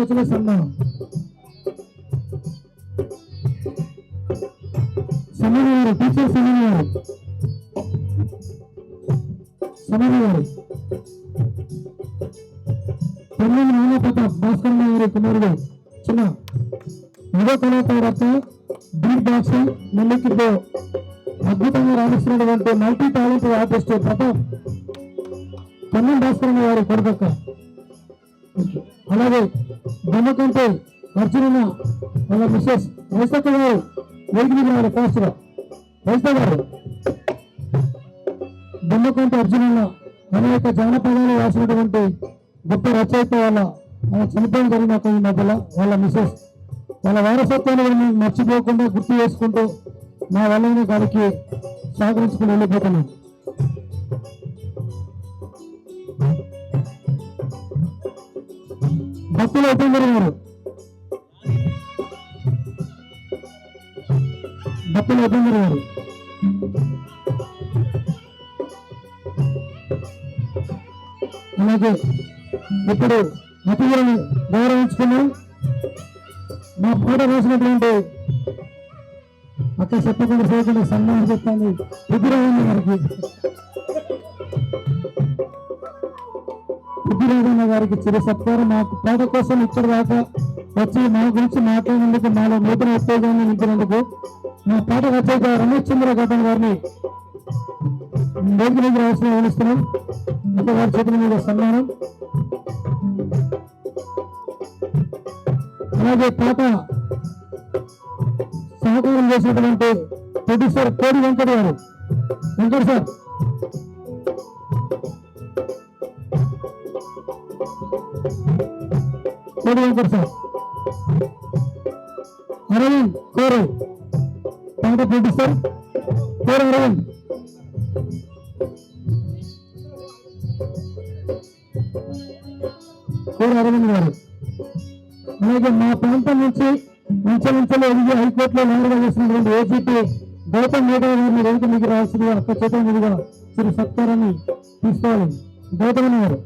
వచ్చిన సన్మానం. సమన్వయ గారు, టీచర్ సమన్వయ గారు, పెళ్ళిని నామప్రతాప్ భాస్కర్ గారి కుమారుడు చిన్న యువ కళాకారత బీట్ బాక్సింగ్ మల్లికితో అద్భుతంగా రాణిస్తున్నటువంటి మల్టీ టాలెంటెడ్ ఆర్టిస్ట్ ప్రతాప్ కన్నం భాస్కర్ గారి కొడుకక్క. అలాగే బొమ్మకంటే అర్జున వాళ్ళ మిస్సెస్ రైసక్క గారు వేదిక గారు ఫాస్ట్ గా రైసా గారు బొమ్మకంటే అర్జున అనేక జానపదాలు రాసినటువంటి గొప్ప రచయిత వాళ్ళ చనిపోయిన జరిగిన ఈ మధ్యలో వాళ్ళ మిస్సెస్ వాళ్ళ వారసత్వాన్ని మర్చిపోకుండా గుర్తు చేసుకుంటూ మా వల్ల గారికి సహకరించుకుని వెళ్ళిపోతున్నాం. భక్తుల ఉపేంద్ర గారు, అలాగే ఇప్పుడు అతిథులను గౌరవించుకున్నాం. మా పాట రాసినటువంటి అక్క చెప్పకుండా సేవకులు సన్మానం చెప్తాను బుద్ధిరాజన్న గారికి చిరు సత్కారం. మాకు పాట కోసం ఇక్కడి దాకా వచ్చి మా గురించి మాట్లాడినందుకు, మాలో నూతన ఉత్తేజాన్ని నింపినందుకు మా పాట రచయిత రమేష్ చంద్ర గౌతమ్ గారిని వేదిక దగ్గర అవసరం ఆహ్వానిస్తున్నాం. అంటే వారి చేతుల మీద సన్మానం. అలాగే పాట సహకారం చేసినటువంటి ప్రొడ్యూసర్ కోడి వెంకట్ గారు, సార్ కోడి వెంకట్ సార్, అరవింద్ కోరు పాట ప్రొడ్యూసర్ కోరు అరవింద్, గారు. అలాగే మా ప్రాంతం నుంచి ఇంచుమించులో ఎదిగి హైకోర్టులో లాయర్గా చేసినటువంటి ఏజీపీ గౌతమ్ మేధా గారిని వేదిక మీకు రావాల్సిందిగా అక్క చేతుల మీదుగా చిరు సత్కారాన్ని తీసుకోవాలి. గౌతమ్ గారు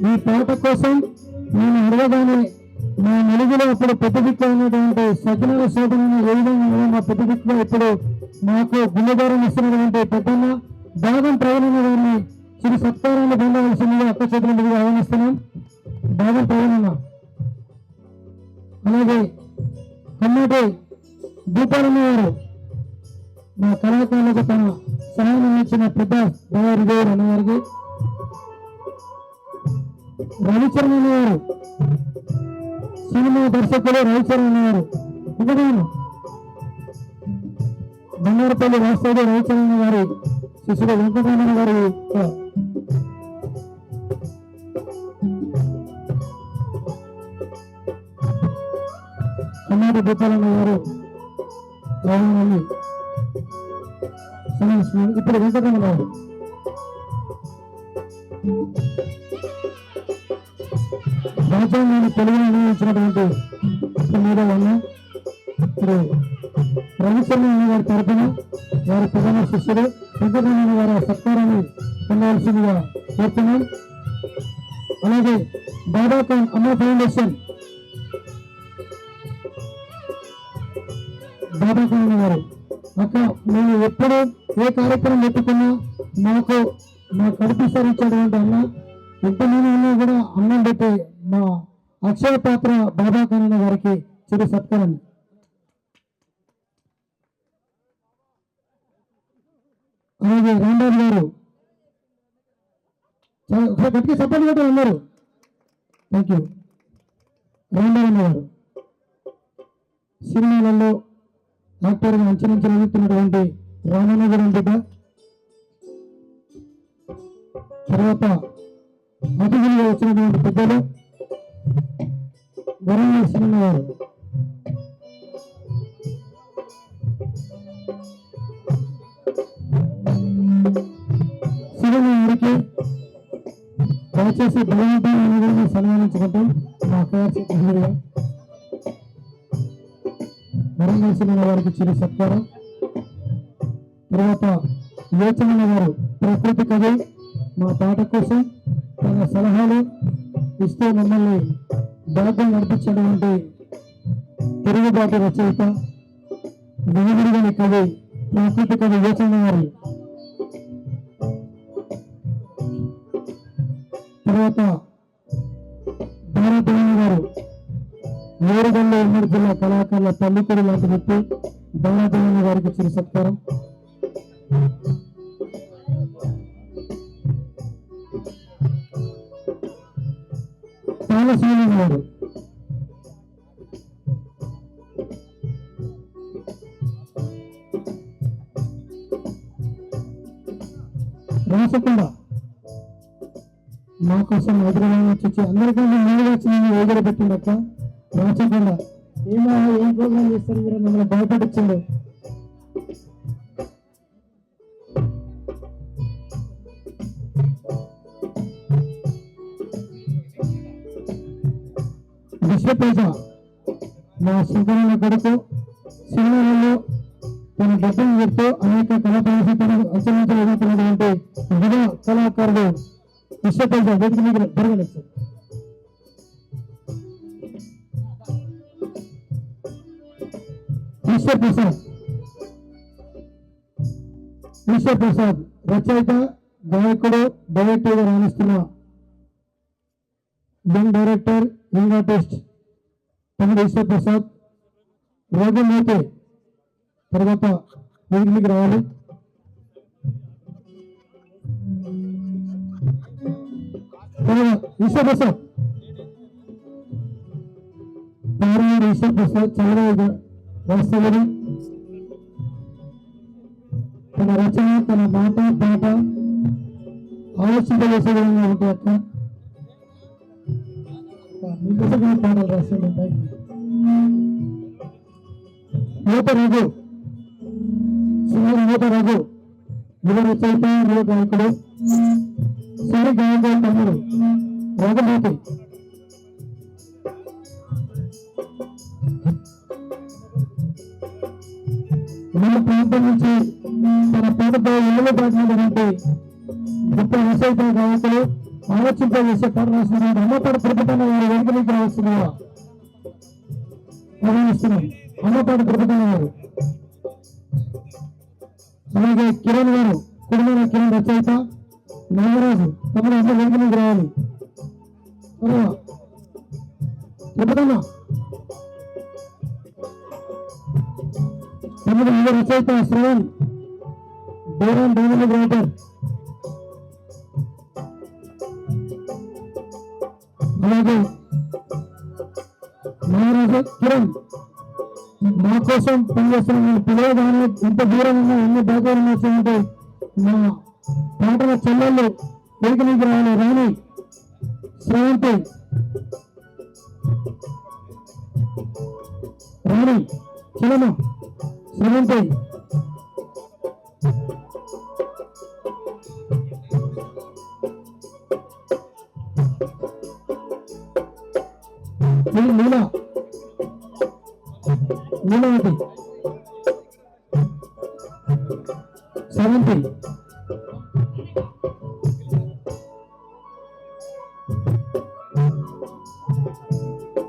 ఈ పాట కోసం నేను అడగగానే మా నలుగులో ఇప్పుడు పెద్ద దిక్కు ఉన్నటువంటి సజ్జనాల శోభనని ఏ విధంగా మా పెద్ద దిక్కులో ఇప్పుడు మాకు గుండెదారం ఇస్తున్నటువంటి పెద్దన్న భాగం ప్రవీణ గారిని చిరు సత్కారాన్ని పొందవలసిందిగా అక్క చేతుల మీదుగా ఆహ్వానిస్తున్నాం. భాగం ప్రవీణ, అలాగే కన్నటి భూపాలన్న గారు మా కళాకారులకు తన సహాయం ఇచ్చిన పెద్ద దయాహృదయుడు అన్నగారికి, రవిచరణ్ గారు సినిమా దర్శకులు రవిచరణ్ గారు, బంగారపల్లి వాస్తవుడు రవిచరణ్ గారి శిష్యుడు వెంకటరమణ గారి బండారు భూపాలన్న గారు రావాలని సమర్పిస్తున్నారు. ఇప్పుడు వెంకటరమణరావు రాజ్యాంగాన్ని తెలుగులో నిర్వహించినటువంటి మీద వల్ల ఇప్పుడు రవిశర్మ గారి తరఫున వారి ప్రధాన శిష్యుడు వెంకటరమణ గారి సత్కారాన్ని పొందవలసిందిగా కోరుతున్నాం. అలాగే బాబా ఖాన్ అమ్మ ఫౌండేషన్ బాబా ఖాన్ గారు అక్క మేము ఎప్పుడు ఏ కార్యక్రమం పెట్టుకున్నా మాకు మా కడుపు సరించేటువంటి అన్న ఎంతమంది ఉన్నా కూడా అన్నం పెట్టి మా అక్షయ పాత్ర బాబా ఖాన్ గారికి చిరు సత్కారాన్ని. అలాగే రాంబాబు గారు ఒకసారి గట్టిగా సపోర్ట్ కూడా ఉన్నారు. Thank you. రాంబాబు గారు సినిమాలలో యాక్టర్గా అంచనంచి ఎదుగుతున్నటువంటి రామన్న గారి బిడ్డ. తర్వాత అతిథులుగా వచ్చినటువంటి పెద్దలు వరంగల్ సినిమా గారు. సినిమా గారికి దయచేసి బలవంతాన్ని గురించి సన్మానించుకుంటాం. మా అక్కగారు వరంగల్ సినిమా గారికి చిరు సత్కారం. తర్వాత యోచన గారు ప్రకృతి కవి మా పాట కోసం తన సలహాలు ఇస్తూ మమ్మల్ని బాగా నడిపించినటువంటి తిరుగుబాటు రచయిత వెలుగుడిగని కవి ప్రకృతి కవి యోచన గారు. తర్వాత భారతదేవి గారు నేరుగల్లో ఉమ్మడి జిల్లా కళాకారుల తల్లికొడి లాంటి వ్యక్తి భారతదేవి గారికి చిరు సత్కారం. పాలస్వామి గారు రాసకుండా మా కోసం హైదరాబాద్ నుంచి వచ్చి అందరికన్నా ముందుగా వచ్చి నేను ఎదురు పెట్టిండక్క రాచకుండా ఏమో ఏం ప్రోగ్రామ్ చేస్తారు మీరు మమ్మల్ని భయపడించండి. విశ్వతేజ మా శంకరన్న కొడుకు సినిమాలలో తన డబ్బులు చెప్తూ అనేక కళా ప్రదర్శనలు అంచనాలు ఎదుగుతున్నటువంటి యువ కళాకారుడు విశ్వతేజ వేదిక మీద జరగలేదు. ఈశ్వర్ ప్రసాద్ రచయిత గాయకుడు డైరెక్టర్గా రాణిస్తున్న యంగ్ డైరెక్టర్ యంగ్ ఆర్టిస్ట్ తమ్ముడు ఈశ్వర్ ప్రసాద్ రోగమూర్తి తర్వాత వేదికకి రావాలి. ఈశ్వర్ ప్రసాద్ పారాయణ ఈశ్వర్ ప్రసాద్ చాలా వాస్తవుడు. తన రచన తన మాట పాట ఆలోచింపజేసే విధంగా ఉంటాయి అక్క. మీకోసం పాటలు రాస్తాను. యువత రఘు యువత రఘు యువ రచయిత యువ గాయకుడు సిరి గాయకుడు తమ్ముడు రఘుమూర్తి. మన ప్రాంతం నుంచి తన పేరుతో ఇళ్ళు దాటినటువంటి గొప్ప రచయిత గాయకులు ఆలోచింపజేసే పాట రాస్తున్నారు. అమ్మపాడు తిరుపతి వారి వెనుకలికి రాస్తున్నారా నిర్వహిస్తున్నాం. అమ్మపాడు తిరుపతి గారు అలాగే కిరణ్ గారు కుటుంబ కిరణ్ రచయిత నాగరాజు తమ్ముడు అమ్మ వెనుకలికి రావాలి. తిరుపతమ్మ తమ్ముడు యువ రచయిత శ్రవణ్ డోరాన్ డైనమిక్ రైటర్. అలాగే నాగరాజు కిరణ్ మా కోసం పనిచేస్తున్న పిల్లగానే ఎంత దూరం ఉన్నా ఎన్ని బాధ్యతలు వచ్చినట్టు మా పాటల చెల్లెళ్ళు వెనుకలికి రావాలి. రాణి శ్రవంతి రాణి కిలమ శ్రీమంతి నీలా నీలవతి సెవెంటీ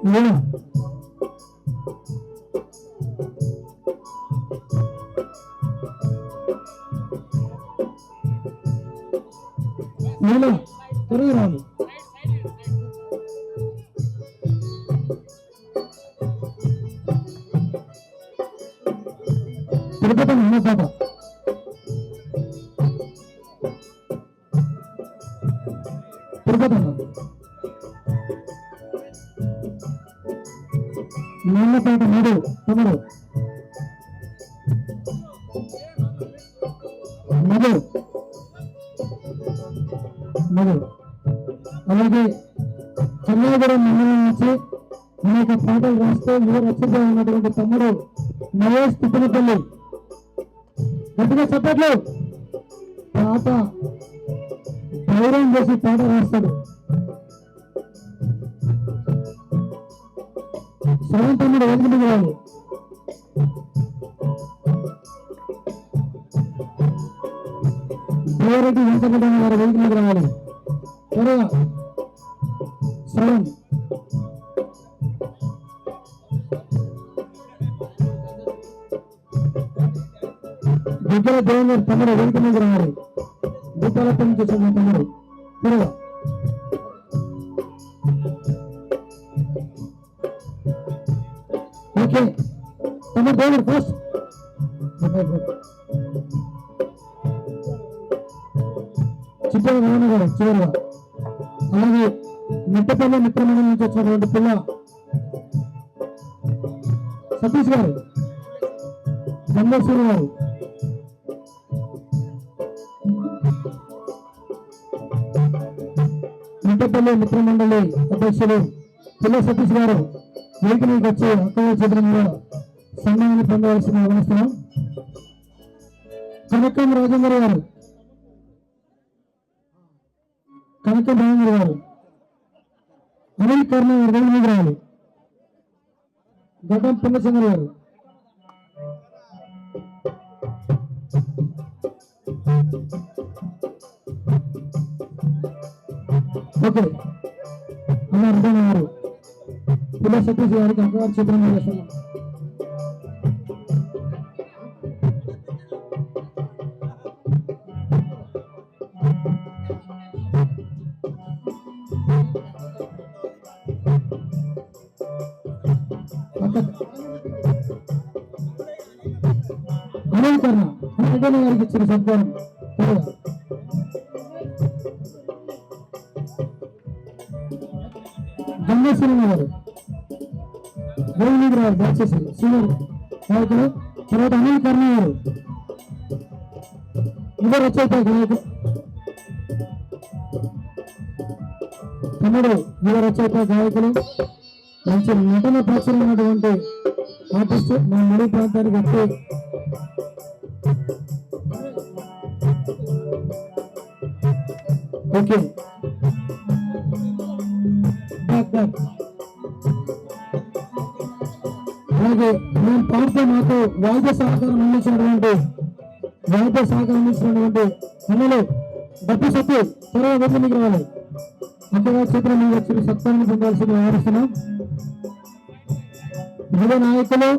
నీలా నీలా త్వరగా రావాలి తిరుపతి అమ్మ పాప తిరుపతి నాన్నపేట మూడు తమ్ముడు మధు మధు అలాగే కన్యాపురం మండలం నుంచి అనేక పాటలు రాస్తూ యువ రచయిత ఉన్నటువంటి తమ్ముడు మహేష్ తిప్పనపల్లి గట్టిగా చెప్పట్లు పాట ధైర్యం చేసి పాట రాస్తాడు శ్రవణ్ తమ్ముడు వెనుకటి రావాలి దేవరెడ్డి వెంకటరెడ్డి గారు వెనుకటి రావాలి త్వరగా శ్రవణ్ దగ్గర దేవేంద్ర తమ్ముడు వెనుక మీద రావాలి భూపాలపల్లి నుంచి వచ్చిన తమ్ముడు త్వరగా ఓకే తమ్ముడు దేవేంద్ర ఫస్ట్ చిత్తూరు రావణ గారు చివరిగా అలాగే మిట్టపల్లి మిత్రమండలి నుంచి వచ్చినటువంటి పిల్ల సతీష్ గారు గంగేశ్వరి గారు మిట్టపల్లి మిత్రమండలి అధ్యక్షులు పిల్ల సతీష్ గారు వేదిక మీదకి వచ్చి అక్కయ్య చేతుల మీద సన్మానాన్ని పొందవలసిన ఆహ్వానిస్తున్నాం. కనకం రాజేంద్ర గారు కనకం రాజేంద్ర గారు అనిల్ కర్ణ గారు వేదిక మీద రావాలి. గడ్డం పుల్లచంద్ర గారు ఓకే అమ్మ అర్థం గారు పిల్ల సతీష్ గారికి అక్కగారు చిత్రం చేస్తున్నాం. అనిల్ కర్ణ అర్థం గారికి ఇచ్చిన సత్కారం గంగేశ్వరి గారు గౌరవ రావు దయచేసి సీనియర్ నాయకులు. తర్వాత అనిల్ కర్ణ గారు ఇద్దరు వచ్చేస్తాయి గాయకులు తమ్ముడు ఇద్దరు వచ్చేస్తాయి గాయకులు మంచి నటన ప్రాచుర్యం ఉన్నటువంటి ఆర్టిస్ట్ మా ముడి ప్రాంతానికి వచ్చి ఓకే అలాగే మేము పాడితే మాకు వైద్య సహకారం అందించినటువంటి అన్నలు డబ్బు సత్తు త్వరగా వెళ్తే మీకు రావాలి. అంతగా చేతుల మీద వచ్చిన సత్తాన్ని పొందాల్సింది వ్యవహరిస్తున్నాం. యువ నాయకులు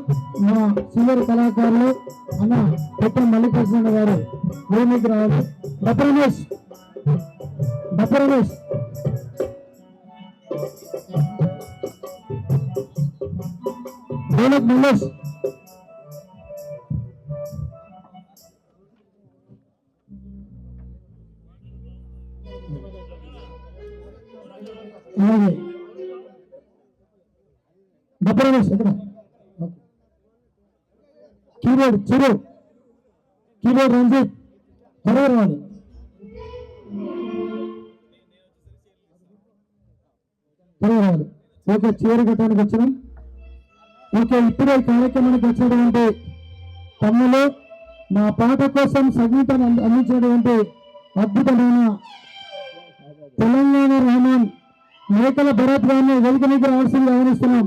మా సీనియర్ కళాకారులు అన్న పెట్ట మల్లికార్జున గారు మీకు రావాలి. డబ్బు రమేష్ డోలక్ మల్లేష్ అలాగే డబ్బు రమేష్ ఎక్కడ కీబోర్డ్ రంజిత్ త్వరగా రావాలి. ఓకే చీర కట్టడానికి వచ్చినాం. ఓకే, ఇప్పుడే ఈ కార్యక్రమానికి వచ్చినటువంటి తమ్ములు మా పాట కోసం సంగీతాన్ని అందించినటువంటి అద్భుతమైన తెలంగాణ రెహమాన్ మేకల భరత్ గారిని వెలుగునికి రావాల్సింది గమనిస్తున్నాం.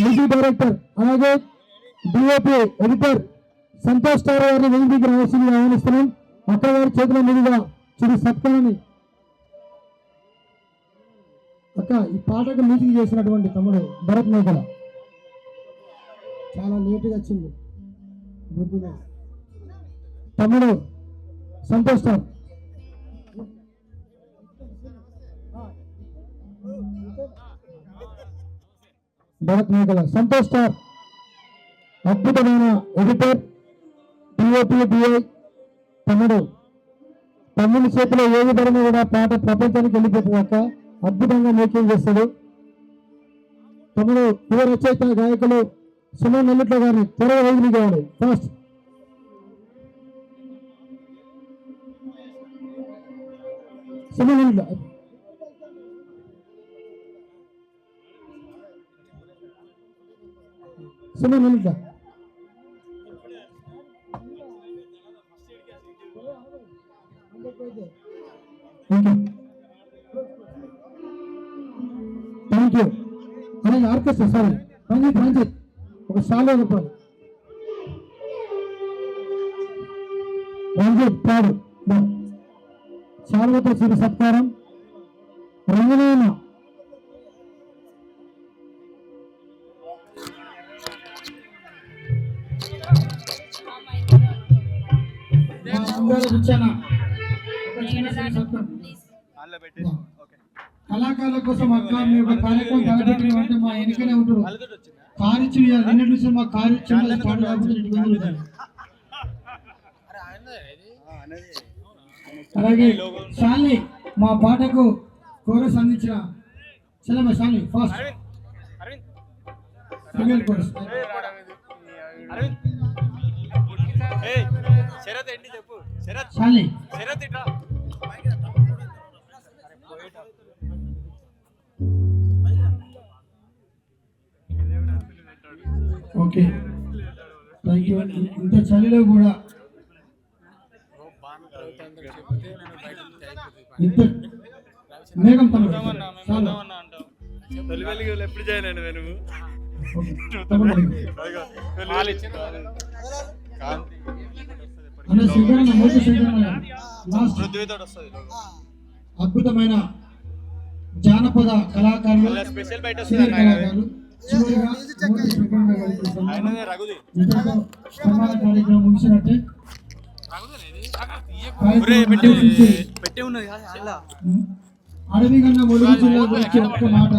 మ్యూజిక్ డైరెక్టర్ అలాగే డిఓపి ఎడిటర్ సంతోష్ టార్ గారిని వెలుగునికి రావాల్సింది గమనిస్తున్నాం. అక్క గారి చేతుల మీదుగా చిరు సత్కారాన్ని. అక్క, ఈ పాటకు మ్యూజిక్ చేసినటువంటి తమ్ముడు భరత్ మేకల చాలా లేటుగా వచ్చింది. తమ్ముడు సంతోష్ టార్. భరత్ మేకల సంతోష్ టార్ అద్భుతమైన ఎడిటర్ డిఐ తమ్ముడి చేతిలో ఏ విధంగా కూడా పాట ప్రపంచానికి వెళ్ళిపోతుంది అక్క. అద్భుతంగా మేకింగ్ చేస్తాడు తమ్ముడు. యువ రచయిత గాయకులు సుమన్ నెల్లిట్ల గారిని త్వరగా వేదిక కావాలి. Fast Suman Nellitla. Suman Nellitla. Thank you. అలాగే ఆర్కెస్ట్రా సారీ రంజిత్ ఒక సాలో చెప్పాలి. రంజిత్ పాడు సాల్వతో చిరు సత్కారం. రంగనాయన కళాకారుల కోసం అక్క మీ ఒక కార్యక్రమం తలపెట్టినటువంటి మా ఎన్నికనే ఉంటారు. కారిచ్చి నిన్నటి నుంచి మా కారిచ్చి స్టార్ట్ కాబట్టి. అలాగే శాలిని మా పాటకు కోరస్ అందించిన Chalama Shalini fast female chorus. Shalini okay, thank you. ఇంత చలిలో కూడా ఇంత మేఘం తమ్ముడు ఎప్పుడు చేయనండి నేను అద్భుతమైన జానపద కళాకారులు స్పెషల్ బయట కళాకారులు కార్యక్రమం ముగిసినట్టే. అడవి కన్నా ములుగు జిల్లా గురించి ఒక్క మాట.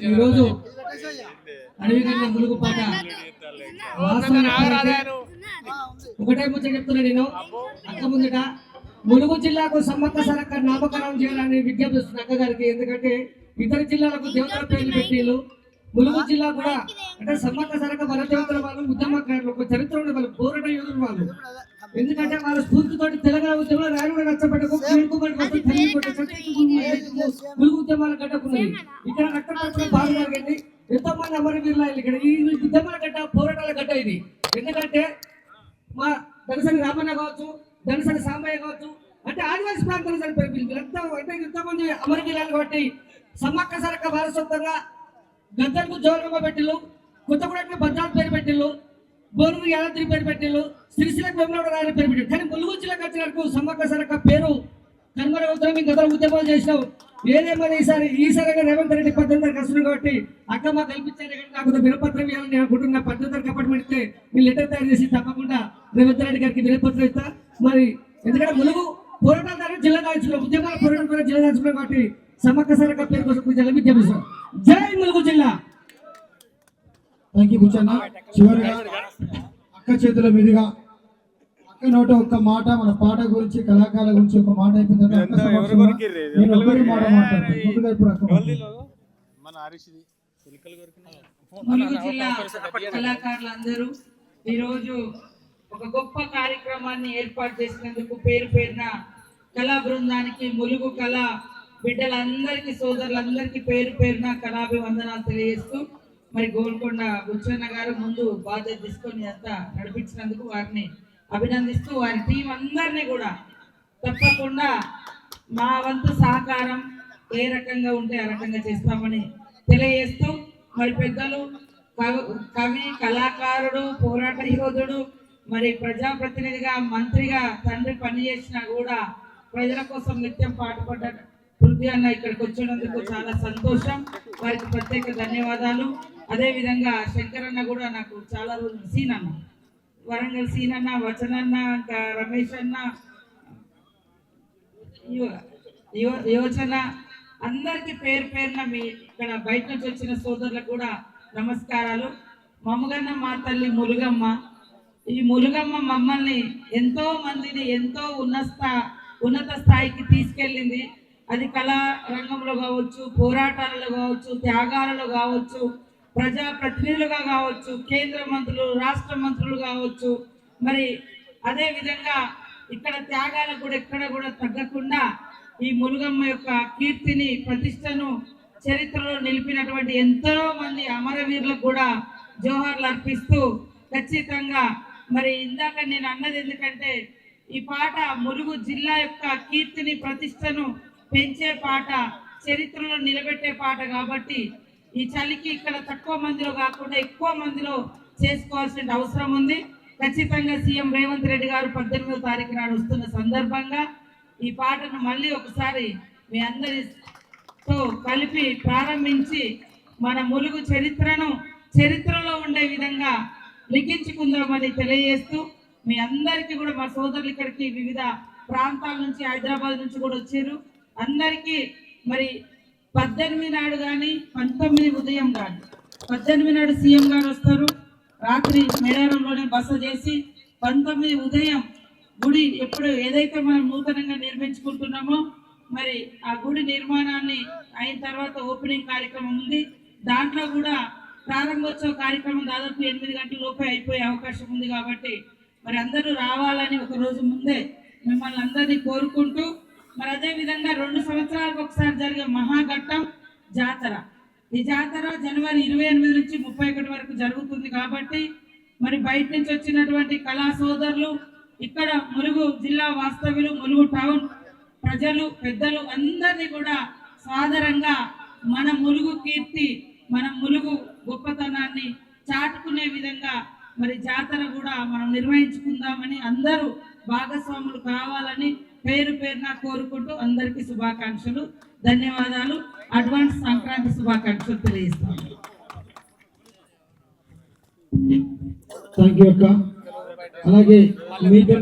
ఈరోజు అడవి కన్నా ములుగు పాట ఒకటే ముచ్చట చెప్తున్నా నేను. అక్క ముందుట ములుగు జిల్లాకు సమ్మక్క సారక్క నామకరణం చేయాలని విజ్ఞప్తిస్తున్న అక్క గారికి. ఎందుకంటే ఇతర జిల్లాలకు దేవతల పేర్లు పెట్టిళ్ళు, ములుగు జిల్లా కూడా అంటే సమ్మక్క సారక్క వన దేవతల వాళ్ళు ఉద్యమకారులు, ఒక చరిత్ర ఉండే వాళ్ళు, పోరాట యోధులు వాళ్ళు. ఎందుకంటే వాళ్ళ స్ఫూర్తితోటి తెలంగాణ ఉద్యమంలో రాయగూడ నచ్చబెట్టకు ములుగు ఉద్యమాల గడ్డకున్నది. ఇక్కడ రక్తపరచడం బాగా జరిగింది. ఎంతో మంది అమరవీరులు ఇక్కడ ఈ ఉద్యమాల గడ్డ, పోరాటాల గడ్డ ఇది. ఎందుకంటే మా దనసరి రామన్న కావచ్చు, దనసరి సాంబయ్య కావచ్చు, అంటే ఆదివాసీ ప్రాంతాలు చనిపోయి అంటే ఎంతమంది అమరవీరులు కాబట్టి సమ్మక్క సారక్క వారసత్వంగా గద్దర్కు జోరమ్మ పెట్టిళ్ళు, కొత్తగూడకి భద్రాలు పేరు పెట్టిళ్ళు, బోరుగు యాదాద్రి పేరు పెట్టిళ్ళు, సిరిసిలకు వెంబడ రాయని పేరు పెట్టిళ్ళు. కానీ ములుగు జిల్లాకు వచ్చినట్టు సమ్మక్క సారక్క పేరు కనుమరుగవుతున్నాం. మేము గతంలో ఉద్యమాలు చేసినాం. ఏదేమని ఈసారి రేవంత్ రెడ్డి 18 వస్తున్నాం కాబట్టి అక్క మాకు కల్పించారు. నాకు వినపత్రం ఇవ్వాలని అనుకుంటున్నా. 18 అప్పటి ఇస్తే మీరు లెటర్ తయారు చేసి తప్పకుండా రేవంత్ రెడ్డి గారికి వినపత్రం ఇస్తా. మరి ఎందుకంటే ములుగు పోరాటాలు జిల్లా దాచుకున్నాం, ఉద్యమాల పోరాటం కూడా జిల్లా దాచుకున్నాం కాబట్టి సమ్మక్క సారక్క పేరు కోసం జిల్లా విద్యాభ్యాసం. జై ములుగు జిల్లా. Thank you Buchanna. చివరిగా అక్క చేతుల మీదుగా అక్క నోట ఒక్క మాట మన పాట గురించి, కళాకారుల గురించి ఒక మాట అయిపోయింది. ములుగు జిల్లా కళాకారులందరూ ఈరోజు ఒక గొప్ప కార్యక్రమాన్ని ఏర్పాటు చేసినందుకు పేరు పేరున కళా బృందానికి, ములుగు కళా బిడ్డలందరికీ, సోదరులందరికీ పేరు పేరున కళాభివందనాలు తెలియజేస్తూ, మరి గోల్కొండ బుచ్చన్న గారు ముందు బాధ్యత తీసుకొని అంతా నడిపించినందుకు వారిని అభినందిస్తూ, వారి టీం అందరినీ కూడా తప్పకుండా మా వంతు సహకారం ఏ రకంగా ఉంటే ఆ రకంగా చేస్తామని తెలియజేస్తూ, మరి పెద్దలు కవి, కళాకారుడు, పోరాట యోధుడు, మరి ప్రజాప్రతినిధిగా, మంత్రిగా తండ్రి పనిచేసినా కూడా ప్రజల కోసం నిత్యం పాటుపడ్డ పృథ్వీ అన్న ఇక్కడికి వచ్చినందుకు చాలా సంతోషం. వారికి ప్రత్యేక ధన్యవాదాలు. అదే విధంగా శంకరన్న కూడా నాకు చాలా రోజులు, సీనన్న, వరంగల్ సీనన్న, వచనన్న, ఇంకా రమేష్ అన్న, యోచన, అందరికి పేరు పేరున మీ ఇక్కడ బయట నుంచి వచ్చిన సోదరులకు కూడా నమస్కారాలు. మమ్మగన్న మా తల్లి ములుగమ్మ, ఈ ములుగమ్మ మమ్మల్ని ఎంతో మందిని ఎంతో ఉన్నత స్థాయికి తీసుకెళ్ళింది. అది కళా రంగంలో కావచ్చు, పోరాటాలలో కావచ్చు, త్యాగాలలో కావచ్చు, ప్రజా ప్రతినిధులుగా కావచ్చు, కేంద్ర మంత్రులు, రాష్ట్ర మంత్రులు కావచ్చు. మరి అదే విధంగా ఇక్కడ త్యాగాలకు కూడా ఎక్కడ కూడా తగ్గకుండా ఈ ములుగమ్మ యొక్క కీర్తిని, ప్రతిష్టను చరిత్రలో నిలిపినటువంటి ఎంతో మంది అమరవీరులకు కూడా జోహార్లు అర్పిస్తూ, ఖచ్చితంగా మరి ఇందాక నేను అన్నది ఎందుకంటే ఈ పాట ములుగు జిల్లా యొక్క కీర్తిని, ప్రతిష్టను పెంచే పాట, చరిత్రలో నిలబెట్టే పాట కాబట్టి ఈ చలికి ఇక్కడ తక్కువ మందిలో కాకుండా ఎక్కువ మందిలో చేసుకోవాల్సిన అవసరం ఉంది. ఖచ్చితంగా సీఎం రేవంత్ రెడ్డి గారు 18వ తారీఖు నాడు వస్తున్న సందర్భంగా ఈ పాటను మళ్ళీ ఒకసారి మీ అందరితో కలిపి ప్రారంభించి మన ములుగు చరిత్రలో ఉండే విధంగా లిఖించుకుందామని తెలియజేస్తూ, మీ అందరికీ కూడా మా సోదరులు ఇక్కడికి వివిధ ప్రాంతాల నుంచి, హైదరాబాద్ నుంచి కూడా వచ్చారు. అందరికీ మరి 18 నాడు కానీ 19 ఉదయం కానీ, 18 నాడు సీఎం గారు వస్తారు, రాత్రి మేడారంలోనే బస చేసి 19 ఉదయం గుడి ఎప్పుడు ఏదైతే మనం నూతనంగా నిర్మించుకుంటున్నామో మరి ఆ గుడి నిర్మాణాన్ని అయిన తర్వాత ఓపెనింగ్ కార్యక్రమం ఉంది. దాంట్లో కూడా ప్రారంభోత్సవ కార్యక్రమం దాదాపు 8 గంటల లోపే అయిపోయే అవకాశం ఉంది. కాబట్టి మరి అందరూ రావాలని ఒక రోజు ముందే మిమ్మల్ని అందరినీ కోరుకుంటూ, మరి అదే విధంగా 2 సంవత్సరాలకు ఒకసారి జరిగే మహాఘట్టం జాతర, ఈ జాతర జనవరి 28 నుంచి 31 వరకు జరుగుతుంది. కాబట్టి మరి బయట నుంచి వచ్చినటువంటి కళా సోదరులు, ఇక్కడ ములుగు జిల్లా వాస్తవ్యులు, ములుగు టౌన్ ప్రజలు, పెద్దలు అందరినీ కూడా సాదరంగా మన ములుగు కీర్తి, మన ములుగు గొప్పతనాన్ని చాటుకునే విధంగా మరి జాతర కూడా మనం నిర్వహించుకుందామని, అందరూ భాగస్వాములు కావాలని పేరు పేరున కోరుకుంటూ అందరికీ శుభాకాంక్షలు, ధన్యవాదాలు. అడ్వాన్స్ సంక్రాంతి శుభాకాంక్షలు తెలియజేస్తాను. థ్యాంక్ యూ అక్క. అలాగే మీతో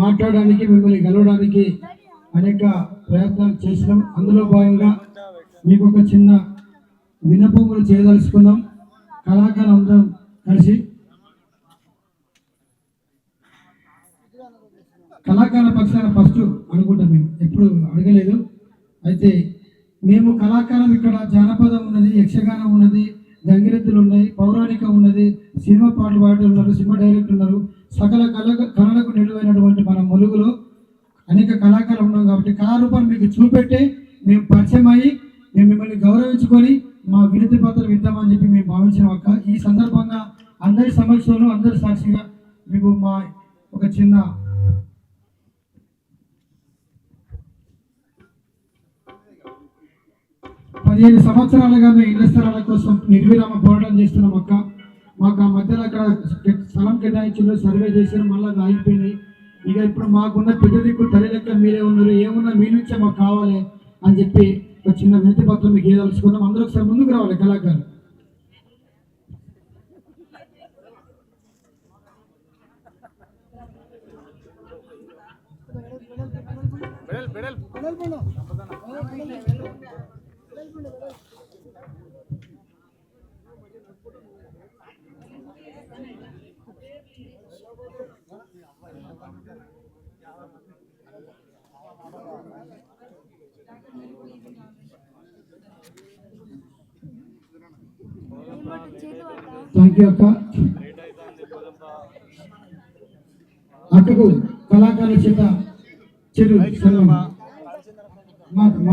మాట్లాడడానికి, మిమ్మల్ని కలవడానికి అనేక ప్రయత్నాలు చేసినాం. అందులో భాగంగా మీకు ఒక చిన్న విన్నపం కూడా చేయదలుచుకున్నాం. కళాకారులు అందరం కలిసి కళాకారుల పక్షాన ఫస్ట్ అనుకుంటాం, మేము ఎప్పుడు అడగలేదు. అయితే మేము కళాకారులు ఇక్కడ జానపదం ఉన్నది, యక్షగానం ఉన్నది, గంగిరెద్దులు ఉన్నాయి, పౌరాణికం ఉన్నది, సినిమా పాటలు పాడే ఉన్నారు, సినిమా డైరెక్టర్ ఉన్నారు. సకల కళలకు నిలువైనటువంటి మన ములుగులో అనేక కళాకారులు ఉన్నాం. కాబట్టి కళారూపాన్ని మీకు చూపెట్టే మేము పరిచయం అయ్యి మేము మిమ్మల్ని గౌరవించుకొని మా వినతి పత్రం ఇద్దామని చెప్పి మేము భావించిన అక్క. ఈ సందర్భంగా అందరి సమక్షంలో, అందరి సాక్షిగా మీకు మా ఒక చిన్న పదిహేను సంవత్సరాలుగా మేము ఇళ్ల స్థలాల కోసం నిర్విరామ పోరాటం చేస్తున్నాం అక్క. మాకు ఆ మధ్యలో అక్కడ స్థలం కేటాయించారు, సర్వే చేశారు, మళ్ళీ ఆగిపోయినాయి. ఇక ఇప్పుడు మాకున్న పెద్ద దిక్కు తల్లి లెక్క మీరే ఉన్నారు, ఏమున్నా మీ నుంచే మాకు కావాలి అని చెప్పి ఒక చిన్న వినతి పత్రం మీకు ఏదలుచుకున్నాం. అందరూ ఒకసారి ముందుకు రావాలి కళాకారులు. థ్యాంక్ యూ అక్క. అక్కకు కళాకారుల చేత చెడు మా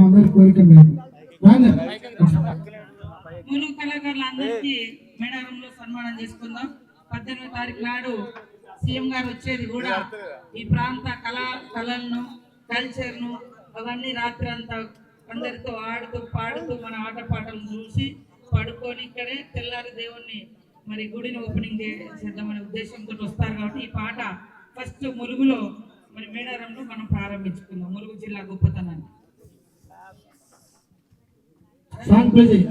అందరి కోరిక మేరకు ములుగు కళాకారులందరికీ మేడారంలో సన్మానం చేసుకుందాం. 18వ తారీఖు నాడు సీఎం గారు వచ్చేది కూడా ఈ ప్రాంత కళలను కల్చర్ను అవన్నీ రాత్రి అంతా అందరితో ఆడుతూ పాడుతూ మన ఆటపాటలు చూసి పడుకొని ఇక్కడే తెల్లారి దేవుణ్ణి మరి గుడిని ఓపెనింగ్ చేద్దామనే ఉద్దేశంతో వస్తారు. కాబట్టి ఈ పాట ఫస్ట్ ములుగులో మరి మేడారంలో మనం ప్రారంభించుకుందాం ములుగు జిల్లా గొప్పతనాన్ని. సాంగ్ ప్లే చేయి.